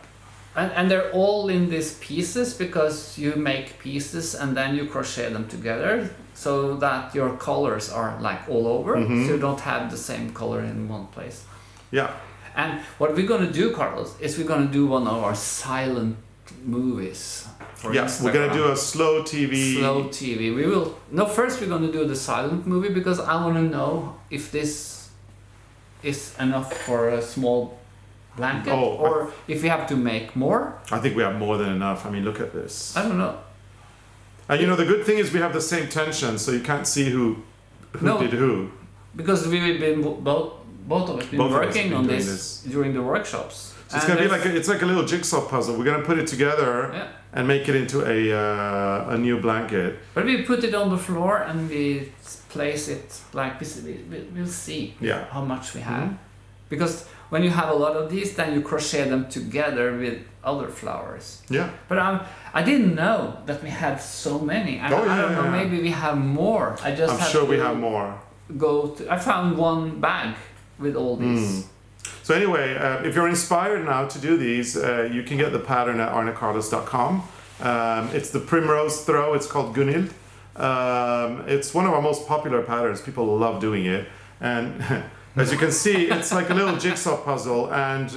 And they're all in these pieces, because you make pieces and then you crochet them together so that your colors are like all over, so you don't have the same color in one place. Yeah. And what we're going to do, Carlos, is we're going to do one of our silent movies for Yes, Instagram. we're going to do a slow TV. Slow TV. We will... No, first we're going to do the silent movie, because I want to know if this is enough for a small blanket, or if we have to make more. I think we have more than enough. I mean, look at this. I don't know. And you know, the good thing is we have the same tension, so you can't see who did who. Because we've been both of us been working on this during the workshops. So it's gonna be like it's like a little jigsaw puzzle. We're gonna put it together and make it into a new blanket. But we put it on the floor and we place it like we'll see how much we have. Because when you have a lot of these, then you crochet them together with other flowers. Yeah. But I didn't know that we had so many. I don't know. Maybe we have more. I'm sure we have more. I found one bag with all these. So anyway, if you're inspired now to do these, you can get the pattern at arnecarlos.com. It's the Primrose Throw. It's called Gunhild. It's one of our most popular patterns. People love doing it. And as you can see, it's like a little jigsaw puzzle. And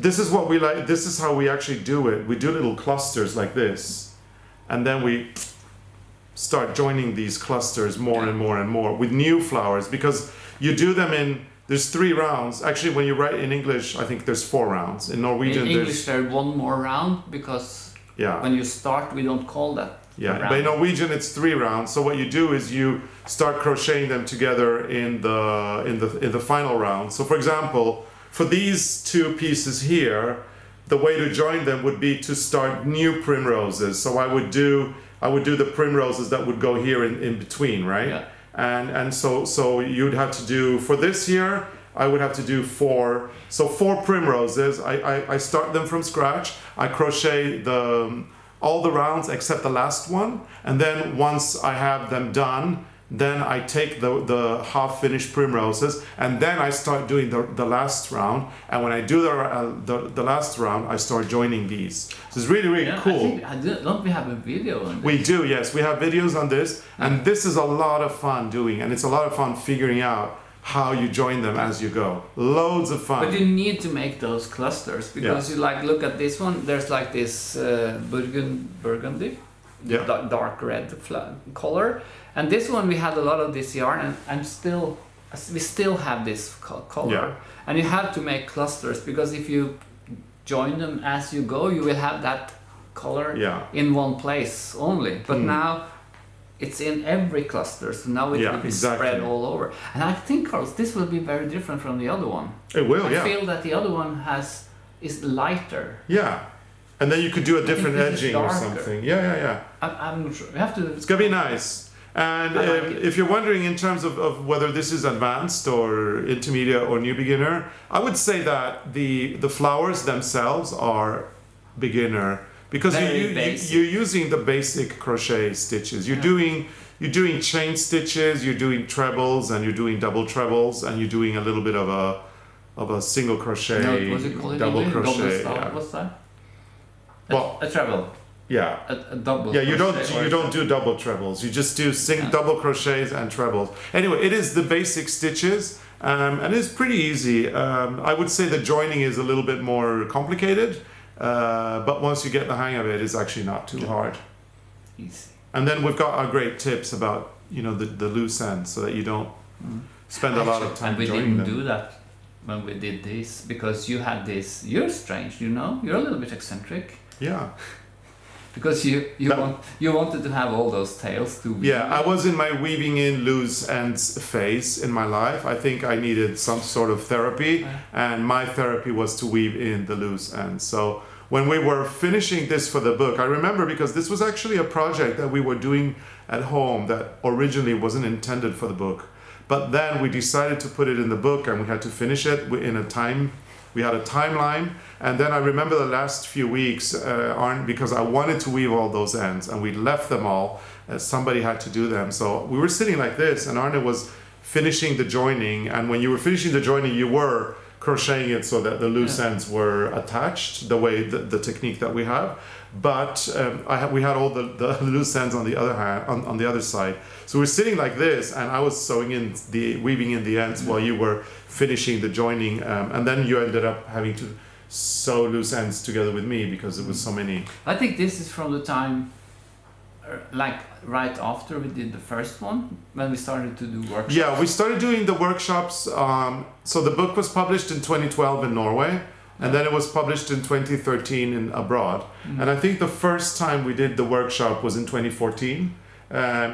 this is what we like. This is how we actually do it. We do little clusters like this. And then we start joining these clusters more and more and more with new flowers, because you do them in... There's 3 rounds. Actually, when you write in English, I think there's 4 rounds. In Norwegian, in English there's one more round, because when you start, we don't call that. Yeah, but in Norwegian it's 3 rounds. So what you do is you start crocheting them together in the final round. So for example, for these 2 pieces here, the way to join them would be to start new primroses. So I would do the primroses that would go here in between, right? Yeah. And so you'd have to do, for this here, I would have to do 4. So 4 primroses. I start them from scratch. I crochet all the rounds except the last one. And then once I have them done, then I take the half-finished primroses, and then I start doing the last round. And when I do the last round, I start joining these. So it's really, really cool. Don't we have a video on this? We do, yes. We have videos on this, and this is a lot of fun doing, and it's a lot of fun figuring out how you join them as you go. Loads of fun. But you need to make those clusters, because you look at this one. There's like this burgundy, dark red color. And this one, we had a lot of this yarn, and we still have this color. Yeah. And you have to make clusters, because if you join them as you go, you will have that color in one place only. But now it's in every cluster, so now it will be spread all over. And I think, Carlos, this will be very different from the other one. It will, I feel that the other one is lighter. Yeah. And then you could do a different edging or something. Yeah. I'm not sure. We have to... It's gonna be nice. And I like it. if you're wondering in terms of whether this is advanced or intermediate or new beginner, I would say that the flowers themselves are beginner because Very basic. you're using the basic crochet stitches. You're doing chain stitches, you're doing trebles, and you're doing double trebles, and you're doing a little bit of a single crochet, No, what's it called? double crochet. Double Yeah. What's that? Well, A treble. yeah. A double. Yeah, you crochet or don't do double trebles. You just do Yeah. double crochets and trebles. Anyway, it is the basic stitches, and it's pretty easy. I would say the joining is a little bit more complicated, but once you get the hang of it, it's actually not too hard. Easy. And then we've got our great tips about the loose ends, so that you don't spend a lot of time And we joining didn't them. do that when we did this because you had this. You're strange, you know. You're a little bit eccentric Yeah. because you wanted to have all those tails to. Yeah, I was in my weaving in loose ends phase in my life. I think I needed some sort of therapy, and my therapy was to weave in the loose ends. So when we were finishing this for the book, I remember because this was actually a project that we were doing at home that originally wasn't intended for the book. But then we decided to put it in the book, and we had to finish it in a time. We had a timeline, and then I remember the last few weeks, because I wanted to weave all those ends, and we left them all. Somebody had to do them, so we were sitting like this, and Arne was finishing the joining. And when you were finishing the joining, you were crocheting it so that the loose ends were attached, the way the technique that we have. But we had all the loose ends on the other hand, on the other side. So we're sitting like this, and I was weaving in the ends while you were finishing the joining, and then you ended up having to sew loose ends together with me because there was so many. I think this is from the time, like right after we did the first one, when we started to do workshops. Yeah, we started doing the workshops. So the book was published in 2012 in Norway, and then it was published in 2013 abroad. And I think the first time we did the workshop was in 2014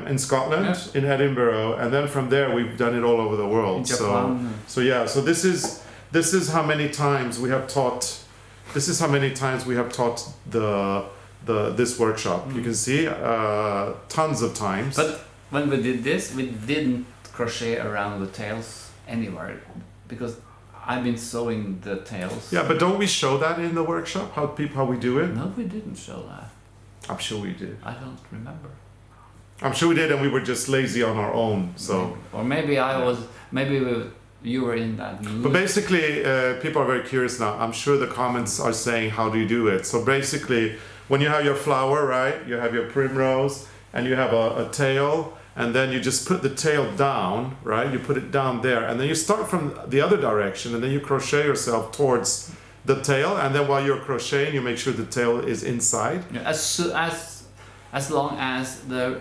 in Scotland, in Edinburgh, and then from there we've done it all over the world. In Japan. So yeah, so this is how many times we have taught. This is how many times we have taught this workshop. You can see tons of times. But when we did this, we didn't crochet around the tails anywhere because I've been sewing the tails. Yeah, but don't we show that in the workshop? How we do it? No, we didn't show that. I'm sure we did. I don't remember. I'm sure we did, and we were just lazy on our own. So, or maybe I was. Maybe you were in that mood. but basically, people are very curious now. I'm sure the comments are saying, "How do you do it?" So basically, when you have your flower, right, you have your primrose, and you have a tail, and then you just put the tail down, right? You put it down there, and then you start from the other direction, and then you crochet yourself towards the tail, and then while you're crocheting, you make sure the tail is inside. Yeah, as long as the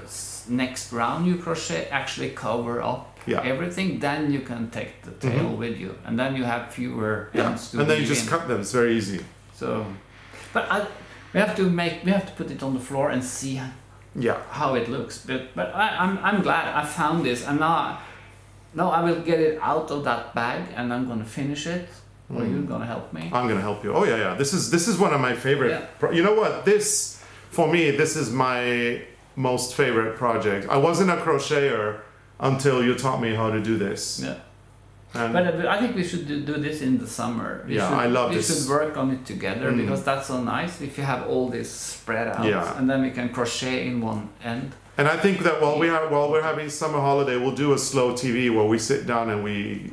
next round you crochet actually cover up everything, then you can take the tail with you, and then you have fewer ends to and then you weave just in. cut them. It's very easy. So, but we have to put it on the floor and see how it looks. But I'm glad I found this, and now I will get it out of that bag, and I'm gonna finish it. Or you're gonna help me? I'm gonna help you. Oh yeah. This is one of my favorite. Yeah. You know what? For me, this is my most favorite project. I wasn't a crocheter until you taught me how to do this. Yeah. And But I think we should do this in the summer. I love this. We should work on it together because that's so nice if you have all this spread out, and then we can crochet in one end. And I think that while we're having summer holiday, we'll do a slow TV where we sit down and we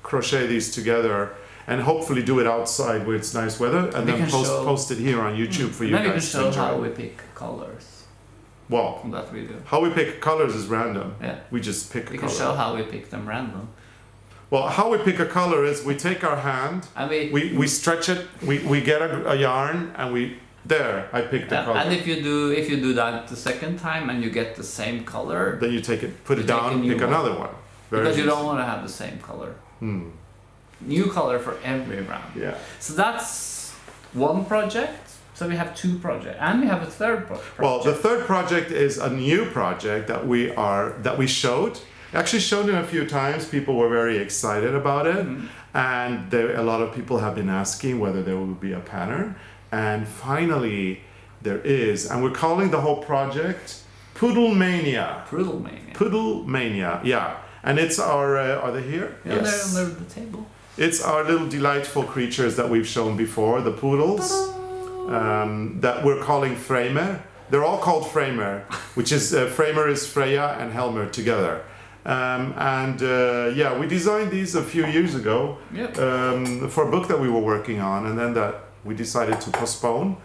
crochet these together, and hopefully do it outside where it's nice weather, and then post it here on YouTube for you then guys to we can enjoy. show how we pick colors. Well, That we do. how we pick colors is random. Yeah. We just pick a We color. can show how we pick them random. Well, how we pick a color is we take our hand, And we stretch it, we get a yarn, and I picked the color. And if you do that the second time and you get the same color, Then you take it, put it take a down, new pick one. another one. Very because you easy. don't want to have the same color. New color for every round. Yeah. So that's one project. So we have two projects, and we have a third project. Well, the third project is a new project that we showed. Actually showed it a few times. People were very excited about it, and a lot of people have been asking whether there will be a pattern. And finally, there is, and we're calling the whole project Poodle Mania. Poodle Mania. Poodle Mania, yeah. And it's our, are they here? Yeah, yes. They're under the table. It's our little delightful creatures that we've shown before, the poodles, that we're calling Framer. They're all called Framer, which is, Framer is Freya and Helmer together. Yeah, we designed these a few years ago for a book that we were working on, and then that we decided to postpone.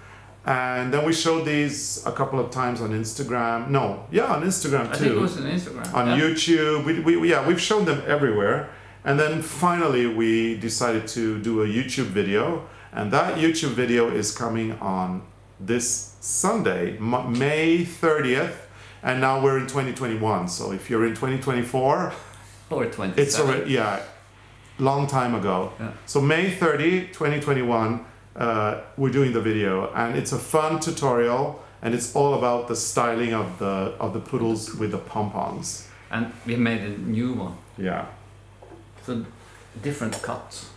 And then we showed these a couple of times on Instagram. No, yeah, on Instagram too. I think it was on Instagram. On YouTube. We've shown them everywhere. And then finally we decided to do a YouTube video. And that YouTube video is coming on this Sunday, May 30th. And now we're in 2021. So if you're in 2024... Or 27. It's already, yeah, long time ago. Yeah. So May 30, 2021, we're doing the video. And it's a fun tutorial. And it's all about the styling of the poodles with the pom-poms. And we made a new one. Yeah. So different cuts.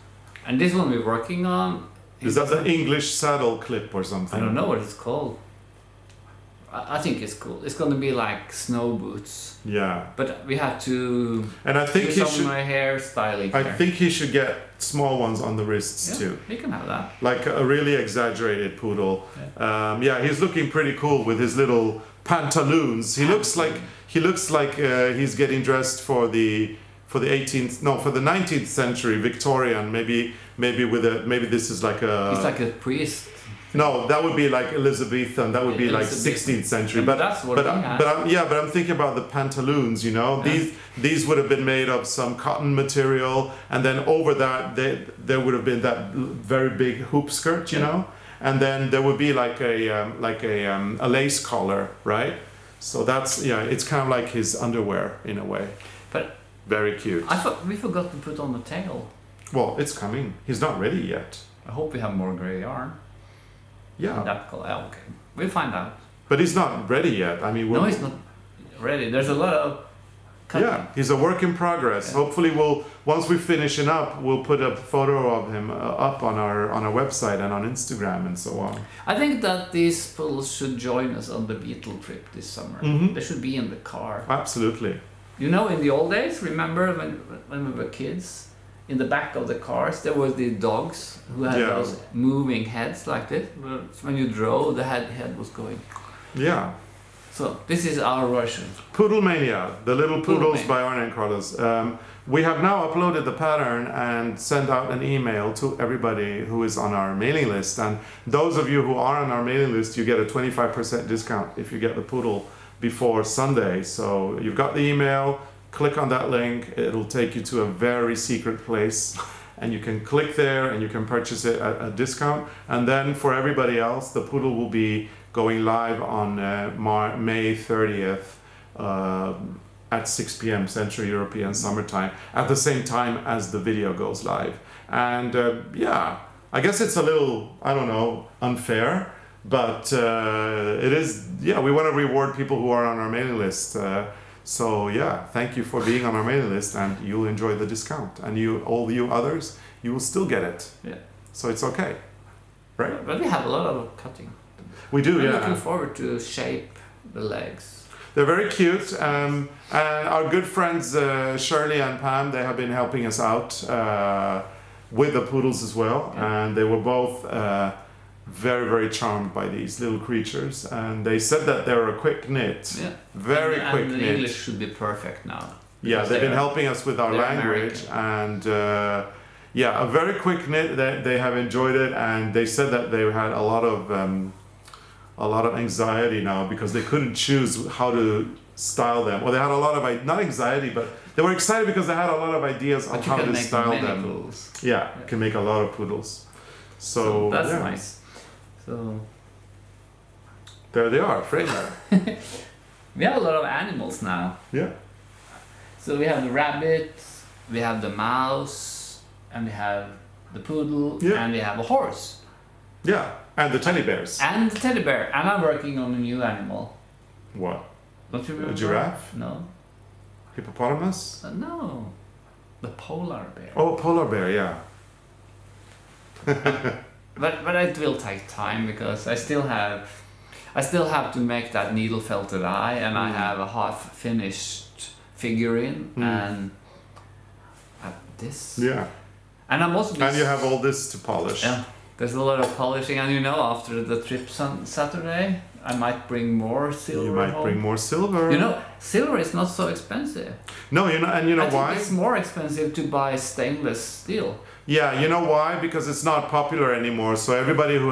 And this one we're working on... Is that the English saddle clip or something? I don't know what it's called. I think it's cool. It's gonna be like snow boots. Yeah. But we have to and I think do some hairstyling. I think he should get small ones on the wrists too. He can have that. Like a really exaggerated poodle. Yeah, he's looking pretty cool with his little pantaloons. He looks like he's getting dressed for the 19th century Victorian. Maybe this is like a. He's like a priest. No, that would be like Elizabethan. That would be like 16th century. But that's what I'm thinking about the pantaloons. You know, these would have been made of some cotton material, and then over that there would have been that very big hoop skirt. You know, and then there would be like a lace collar, right? So that's it's kind of like his underwear in a way. But very cute. I thought we forgot to put on the tail. Well, it's coming. He's not ready yet. I hope we have more grey yarn. Yeah. That color. Okay. We'll find out. But he's not ready yet. I mean, no, he's not ready. There's a lot of cutting. Yeah, he's a work in progress. Yeah. Hopefully, once we finish it up, we'll put a photo of him up on our website and on Instagram and so on. I think that these poodles should join us on the Beetle trip this summer. Mm-hmm. They should be in the car. Absolutely. You know, in the old days, remember when we were kids? In the back of the cars, there was the dogs who had those moving heads like this. When you drove, the head was going. Yeah. So this is our version. Poodle Mania, the little poodles by Arne and Carlos. We have now uploaded the pattern and sent out an email to everybody who is on our mailing list. And those of you who are on our mailing list, you get a 25% discount if you get the poodle before Sunday. So you've got the email. Click on that link, it'll take you to a very secret place and you can click there and you can purchase it at a discount. And then for everybody else, the poodle will be going live on May 30th at 6 p.m. Central European Summertime at the same time as the video goes live. And I guess it's a little, I don't know, unfair, but it is, we want to reward people who are on our mailing list. So thank you for being on our mailing list, and you'll enjoy the discount. And all you others, you will still get it. Yeah. So it's okay, right? But we have a lot of cutting. We do, I'm looking forward to shape the legs. They're very cute, and our good friends Shirley and Pam, they have been helping us out with the poodles as well, and they were both very, very charmed by these little creatures, and they said that they're a quick knit, quick knit. The English should be perfect now. Yeah, they've been helping us with our language, American. And a very quick knit. They have enjoyed it, and they said that they had a lot of anxiety now because they couldn't choose how to style them. Well, they had a lot of not anxiety, but they were excited because they had a lot of ideas on how to style them. Poodles. Yeah, you can make a lot of poodles. So that's nice. So there they are, Fraser. We have a lot of animals now. Yeah. So we have the rabbit, we have the mouse, and we have the poodle, and we have a horse. Yeah, and the teddy bears. And the teddy bear. And I'm working on a new animal. What? Don't you remember? A giraffe? No. Hippopotamus? No. The polar bear. Oh, polar bear, yeah. But it will take time because I still have... I still have to make that needle felted eye, and I have a half finished figurine and this. Yeah. And I'm also. And you have all this to polish. Yeah. There's a lot of polishing, and you know, after the trip on Saturday, I might bring more silver. You might home. bring more silver. You know, silver is not so expensive. No, you know, and you know I think why? it's more expensive to buy stainless steel. Yeah, you know why? Because it's not popular anymore. So everybody who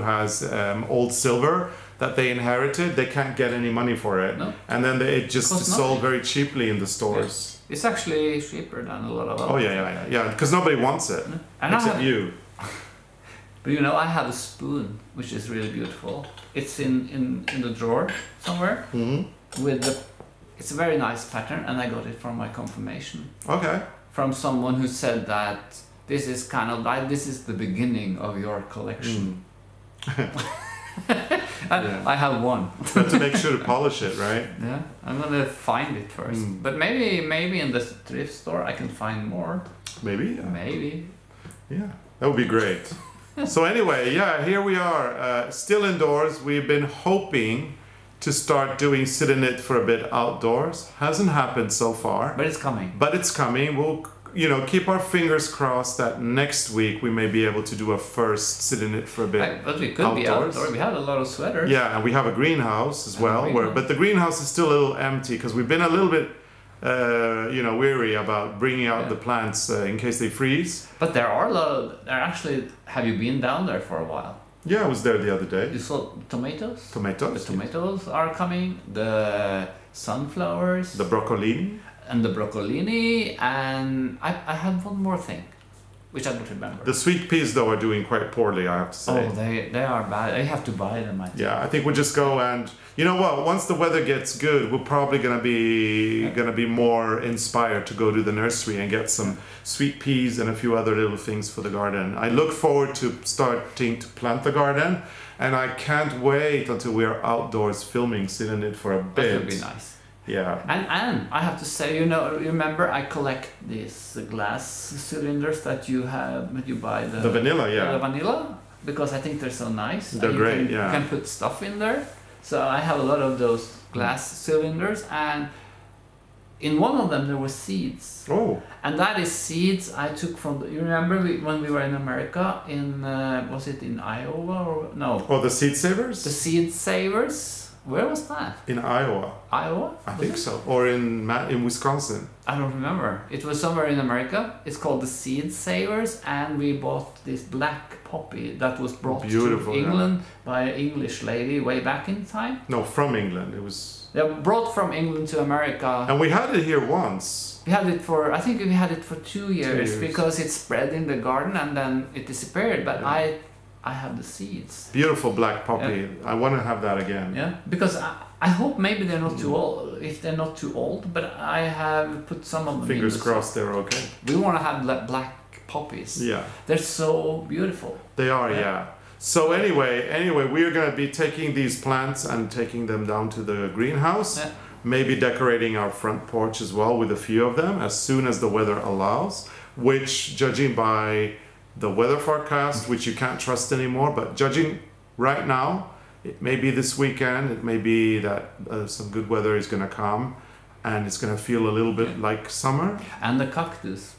has old silver that they inherited, they can't get any money for it, No. and then it just Costs sold nothing. very cheaply in the stores. It's actually cheaper than a lot of other. Oh yeah. Because nobody wants it And I except have- you. But you know, I have a spoon which is really beautiful. It's in the drawer somewhere. With the, it's a very nice pattern, and I got it from my confirmation. Okay. From someone who said that this is kind of like this is the beginning of your collection. And Yeah. I have one. You have to make sure to polish it, right? Yeah, I'm gonna find it first. But maybe in the thrift store I can find more. Maybe. Yeah. Maybe. Yeah, that would be great. So anyway, yeah, here we are, still indoors. We've been hoping to start doing sit in it for a bit outdoors. Hasn't happened so far, But it's coming. but it's coming. We'll, keep our fingers crossed that next week we may be able to do a first sit in it for a bit. But we could be outdoors. outdoors. We have a lot of sweaters. Yeah, and we have a greenhouse as And a well. greenhouse. But the greenhouse is still a little empty because we've been a little bit, weary about bringing out Yeah. the plants in case they freeze. But there are a lot of. There actually. Have you been down there for a while? Yeah, I was there the other day. You saw tomatoes. Tomatoes. The tomatoes are coming. The sunflowers. The broccolini. And the broccolini, and I have one more thing, which I don't remember. The sweet peas, though, are doing quite poorly, I have to say. Oh, they are bad. I have to buy them. I think. Yeah, I think we'll just go and you know what? Once the weather gets good, we're probably gonna be more inspired to go to the nursery and get some sweet peas and a few other little things for the garden. I look forward to starting to plant the garden, and I can't wait until we are outdoors filming, sitting in it for a That bit. would be nice. Yeah. And I have to say, you remember I collect these glass cylinders that you buy The vanilla, yeah. the vanilla, because I think they're so nice. They're And great, you yeah. can put stuff in there. So I have a lot of those glass cylinders, and in one of them there were seeds. Oh, And that is seeds I took from. You remember when we were in America? Was it in Iowa or no? the seed savers? The seed savers. Where was that? In Iowa, Iowa? I Was think it? so. Or in Wisconsin. I don't remember. It was somewhere in America. It's called the Seed Savers, and we bought this black poppy that was brought Beautiful, to yeah. England by an English lady way back in time. No, from England. It was. They were brought from England to America. And we had it here once. We had it for, I think we had it for 2 years, years. because it spread in the garden and then it disappeared. But Yeah. I have the seeds. Beautiful black poppy. I want to have that again. Yeah, because I hope maybe they're not too old. If they're not too old, but I have put some of them. Fingers in the crossed they're okay. We want to have black poppies. Yeah, They're so beautiful. they are. Yeah. Yeah. So anyway, we are going to be taking these plants and taking them down to the greenhouse. Yeah. Maybe decorating our front porch as well with a few of them as soon as the weather allows. Which, judging by the weather forecast, which you can't trust anymore, but judging right now, it may be this weekend. It may be that some good weather is going to come, and it's going to feel a little bit like summer. And the cactus.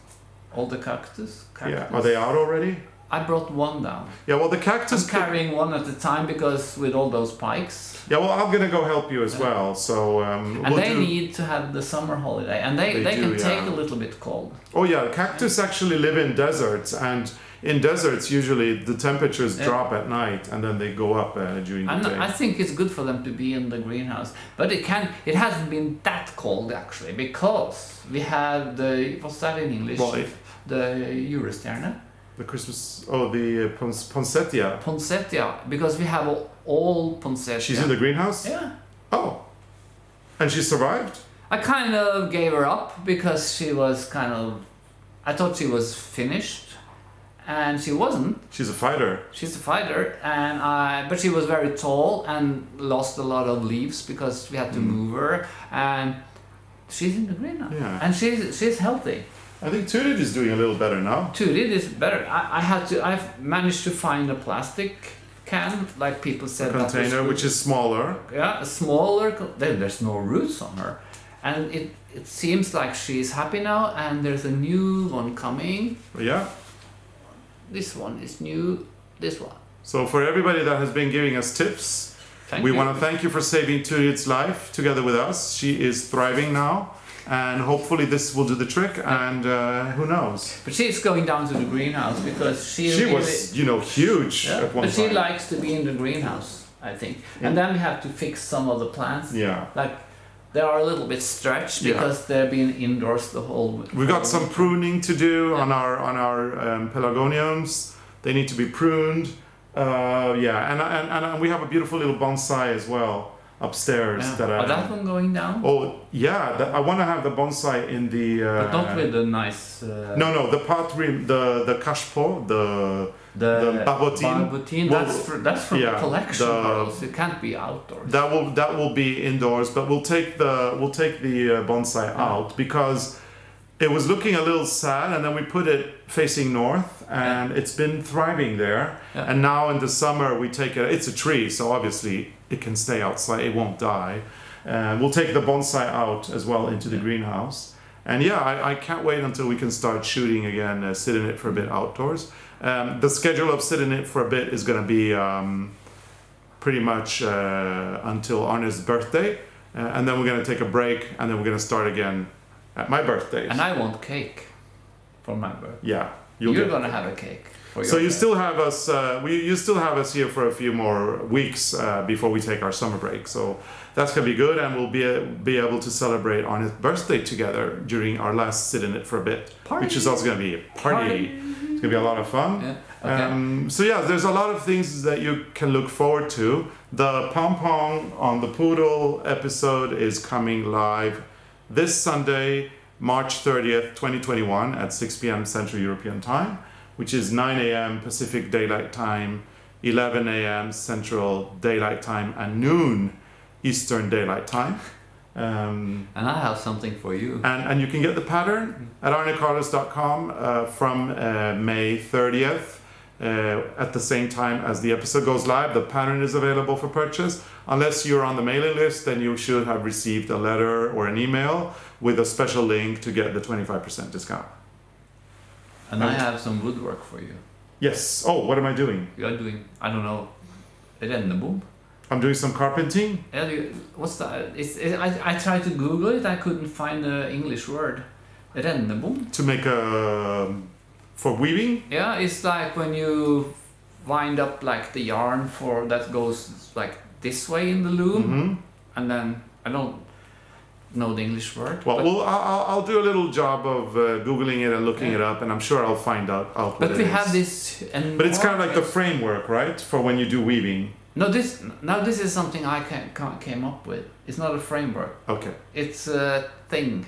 All the cactus. Yeah. Are they out already? I brought one down. Yeah. Well, the I'm cactus. carrying one at a time because with all those pikes. Yeah, well, I'm gonna go help you as Yeah. well. So And we'll they do. need to have the summer holiday. And they They can do, take yeah. a little bit cold. Oh yeah, cactus actually live in deserts, and in deserts usually the temperatures Yeah. drop at night, and then they go up during the And day. I think it's good for them to be in the greenhouse. But it hasn't been that cold actually, because we have the, what's that in English? Well, The Eurostjerne. the Christmas. Oh, the poinsettia. Poinsettia, because we have all poinsettia. She's in the greenhouse. Yeah. Oh, and she survived. I kind of gave her up because she was kind of. I thought she was finished, and she wasn't. She's a fighter. She's a fighter, but she was very tall and lost a lot of leaves because we had to move her. And she's in the greenhouse, Yeah. and she's healthy. I think Turid is doing a little better now. Turid is better. I've managed to find a plastic can, like people said. Container, which is smaller. Yeah, a smaller. There's no roots on her, and it seems like she's happy now. And there's a new one coming. Yeah. This one is new. This one. So for everybody that has been giving us tips, we want to thank you for saving Turid's life together with us. She is thriving now. And hopefully this will do the trick, and who knows? But she's going down to the greenhouse because she really, was, huge at one But time. she likes to be in the greenhouse, I think. And then we have to fix some of the plants. Yeah. Like they are a little bit stretched because they've been indoors the whole. We got some pruning to do on our pelargoniums. They need to be pruned. And we have a beautiful little bonsai as well upstairs. That one going down? Oh yeah, I want to have the bonsai in the. But not with the nice. No, the patrim, the kashpo, the babotine. Babotine. That's from the collection, Carlos. It can't be outdoors. That will be indoors, but we'll take the bonsai out because it was looking a little sad, and then we put it facing north, and it's been thriving there. Yeah. And now in the summer we take it. It's a tree, so obviously it can stay outside. It won't die. We'll take the bonsai out as well into the greenhouse. And I can't wait until we can start shooting again, sit in it for a bit outdoors. The schedule of sit in it for a bit is going to be pretty much until Arne's birthday, and then we're going to take a break, and then we're going to start again at my birthday. And I want cake for my birthday. Yeah, you're going to have a cake. So you still have us. You still have us here for a few more weeks before we take our summer break. So that's gonna be good, and we'll be able to celebrate on his birthday together during our last sit in it for a bit, which is also gonna be a party. It's gonna be a lot of fun. Yeah. Okay. So yeah, there's a lot of things that you can look forward to. The pom pom on the poodle episode is coming live this Sunday, March 30th, 2021 at 6 p.m. Central European Time, which is 9 a.m. Pacific Daylight Time, 11 a.m. Central Daylight Time, and noon Eastern Daylight Time. And I have something for you. And you can get the pattern at arnecarlos.com from May 30th. At the same time as the episode goes live, the pattern is available for purchase. Unless you're on the mailing list, then you should have received a letter or an email with a special link to get the 25% discount. And I have some woodwork for you. Yes. Oh, what am I doing? You're doing, I don't know, rennebom? I'm doing some carpenting. What's that? I tried to Google it, I couldn't find the English word. Rennebom? To make for weaving? Yeah, it's like when you wind up like the yarn that goes like this way in the loom, and then I don't know the English word. Well, I'll do a little job of googling it and looking it up, and I'm sure I'll find out what But it we is. have this. But it's kind of like the framework, right, for when you do weaving. No, this is something I came up with. It's not a framework. Okay. It's a thing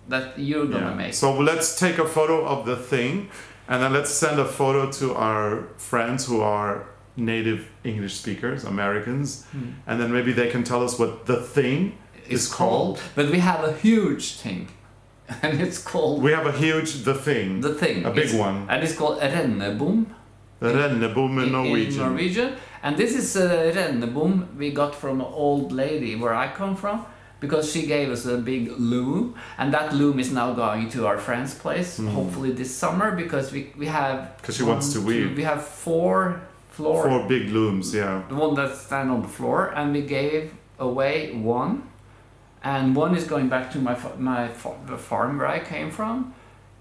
that you're gonna make. So let's take a photo of the thing, and then let's send a photo to our friends who are native English speakers, Americans, and then maybe they can tell us what the thing is called. But we have a huge thing, and it's called. We have a huge the thing. The thing. A big one. And it's called rennebom. Rennebom in Norwegian. In Norwegian. And this is a rennebom we got from an old lady where I come from, because she gave us a big loom, and that loom is now going to our friend's place, hopefully this summer, because we have. Because she wants to weave. We have four big looms, yeah. The one that stand on the floor, and we gave away one, and one is going back to the farm where I came from,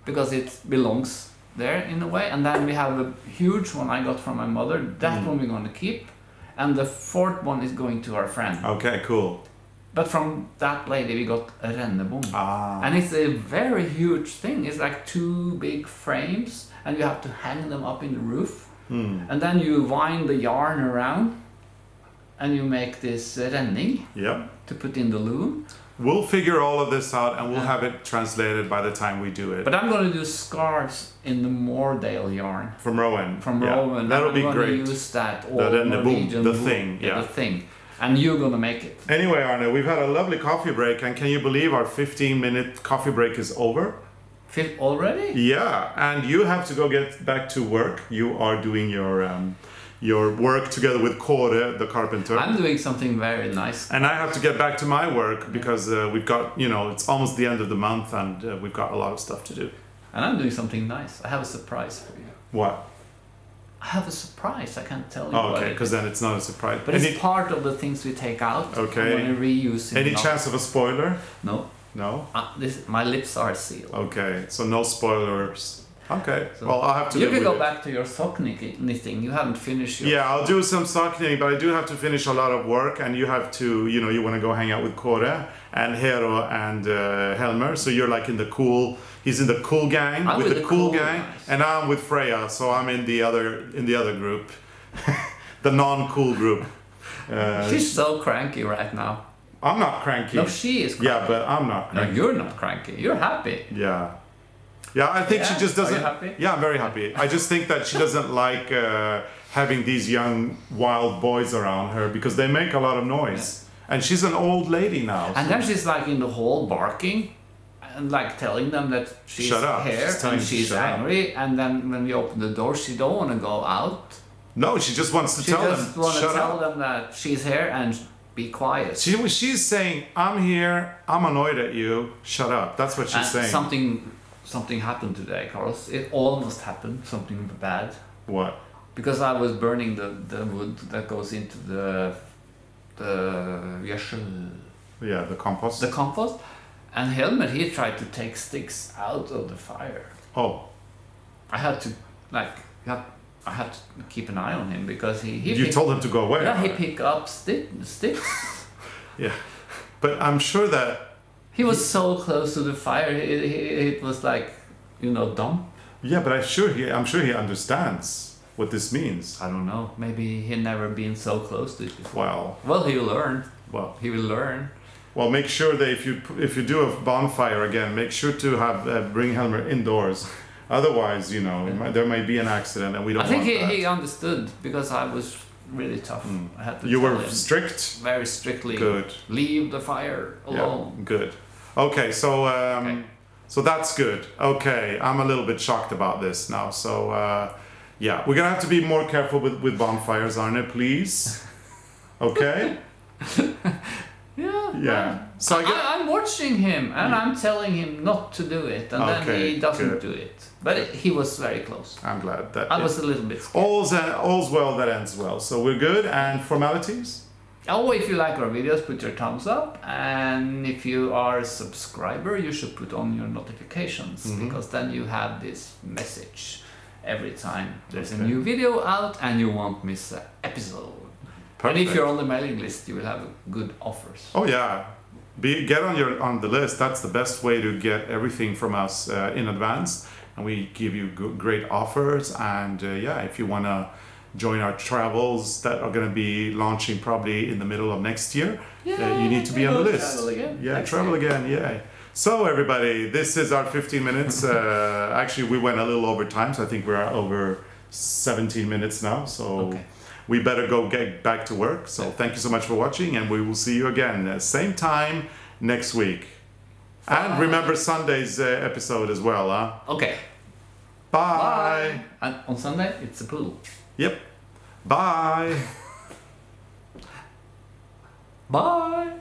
because it belongs there in a way. And then we have a huge one I got from my mother. That one we're going to keep, and the fourth one is going to our friend. Okay, cool. But from that lady we got a rennebom. And it's a very huge thing. It's like 2 big frames, and you have to hang them up in the roof. And then you wind the yarn around, and you make this renning to put in the loom. We'll figure all of this out, and we'll have it translated by the time we do it. But I'm going to do scarves in the Moordale yarn. From Rowan. Rowan. That'll be great. I'm going to use that The thing. The thing. And you're going to make it. Anyway, Arne, we've had a lovely coffee break, and can you believe our 15-minute coffee break is over? Already? Yeah, and you have to go get back to work. You are doing your your work together with Kåre, the carpenter. I'm doing something very nice. And I have to get back to my work because we've got, it's almost the end of the month and we've got a lot of stuff to do. And I'm doing something nice. I have a surprise for you. What? I have a surprise. I can't tell you. Oh, okay, because then it's not a surprise. But it's part of the things we take out. Okay. I'm going to reuse it. Any chance of a spoiler? No. No? My lips are sealed. Okay, so no spoilers. Okay, so well, I'll have to. You can go back to your sock knitting. You haven't finished your. Yeah, I'll do some sock knitting, but I do have to finish a lot of work, and you have to, you want to go hang out with Kåre and Hero and Helmer. So you're like in the cool. He's in the cool gang I'm with the cool gang, guys. and I'm with Freya. So I'm in the other group, the non-cool group. She's so cranky right now. I'm not cranky. No, she is cranky. Yeah, but I'm not cranky. No, you're not cranky. You're happy. Yeah. Yeah, I think she just doesn't. Are you happy? Yeah, I'm very happy. I just think that she doesn't like having these young wild boys around her because they make a lot of noise. Yeah. And she's an old lady now. And then she's like in the hall barking and like telling them that she's shut up. here and she's angry. And then when we open the door, she don't want to go out. No, she just wants to tell them. She just wants to tell them that she's here and be quiet. She's saying, "I'm here. I'm annoyed at you. Shut up." That's what she's saying. Something happened today, Carlos. It almost happened, something bad. What? Because I was burning the wood that goes into the gödsel. Yeah, the compost. The compost. And Helmer, he tried to take sticks out of the fire. Oh. I had to keep an eye on him because You told him to go away. Yeah, he picked up sticks. Yeah. But I'm sure that he was so close to the fire. It was like, dump. Yeah, but I'm sure he understands what this means. I don't know. Maybe he never been so close to it before. Well, he'll learn. Well, he will learn. Well, make sure that if you do a bonfire again, make sure to have bring Helmer indoors. Otherwise, there might be an accident, and we don't. I think he understood because I was really tough. I had to. You were strict. Very strictly. Good. Leave the fire alone. Yeah, good. Okay, so so that's good. Okay, I'm a little bit shocked about this now. So yeah, we're gonna have to be more careful with bonfires, Arne, please. Okay. Yeah. So I'm watching him and I'm telling him not to do it, and then he doesn't do it. But he was very close. I'm glad that I was a little bit scared. All's well that ends well. So we're good. And formalities? Oh, if you like our videos, put your thumbs up, and if you are a subscriber, you should put on your notifications, because then you have this message every time there's a new video out and you won't miss an episode. Perfect. And if you're on the mailing list, you will have good offers. Oh yeah, get on the list. That's the best way to get everything from us in advance, and we give you great offers. And yeah, if you want to join our travels that are going to be launching probably in the middle of next year, you need to be on the list. Travel again. Yeah, travel again. Yeah. So everybody, this is our 15 minutes. Actually, we went a little over time, so I think we're over 17 minutes now. So. Okay. We better go get back to work. So thank you so much for watching, and we will see you again same time next week. And remember Sunday's episode as well, huh? Okay. Bye. And on Sunday, it's a pool. Yep. Bye. Bye.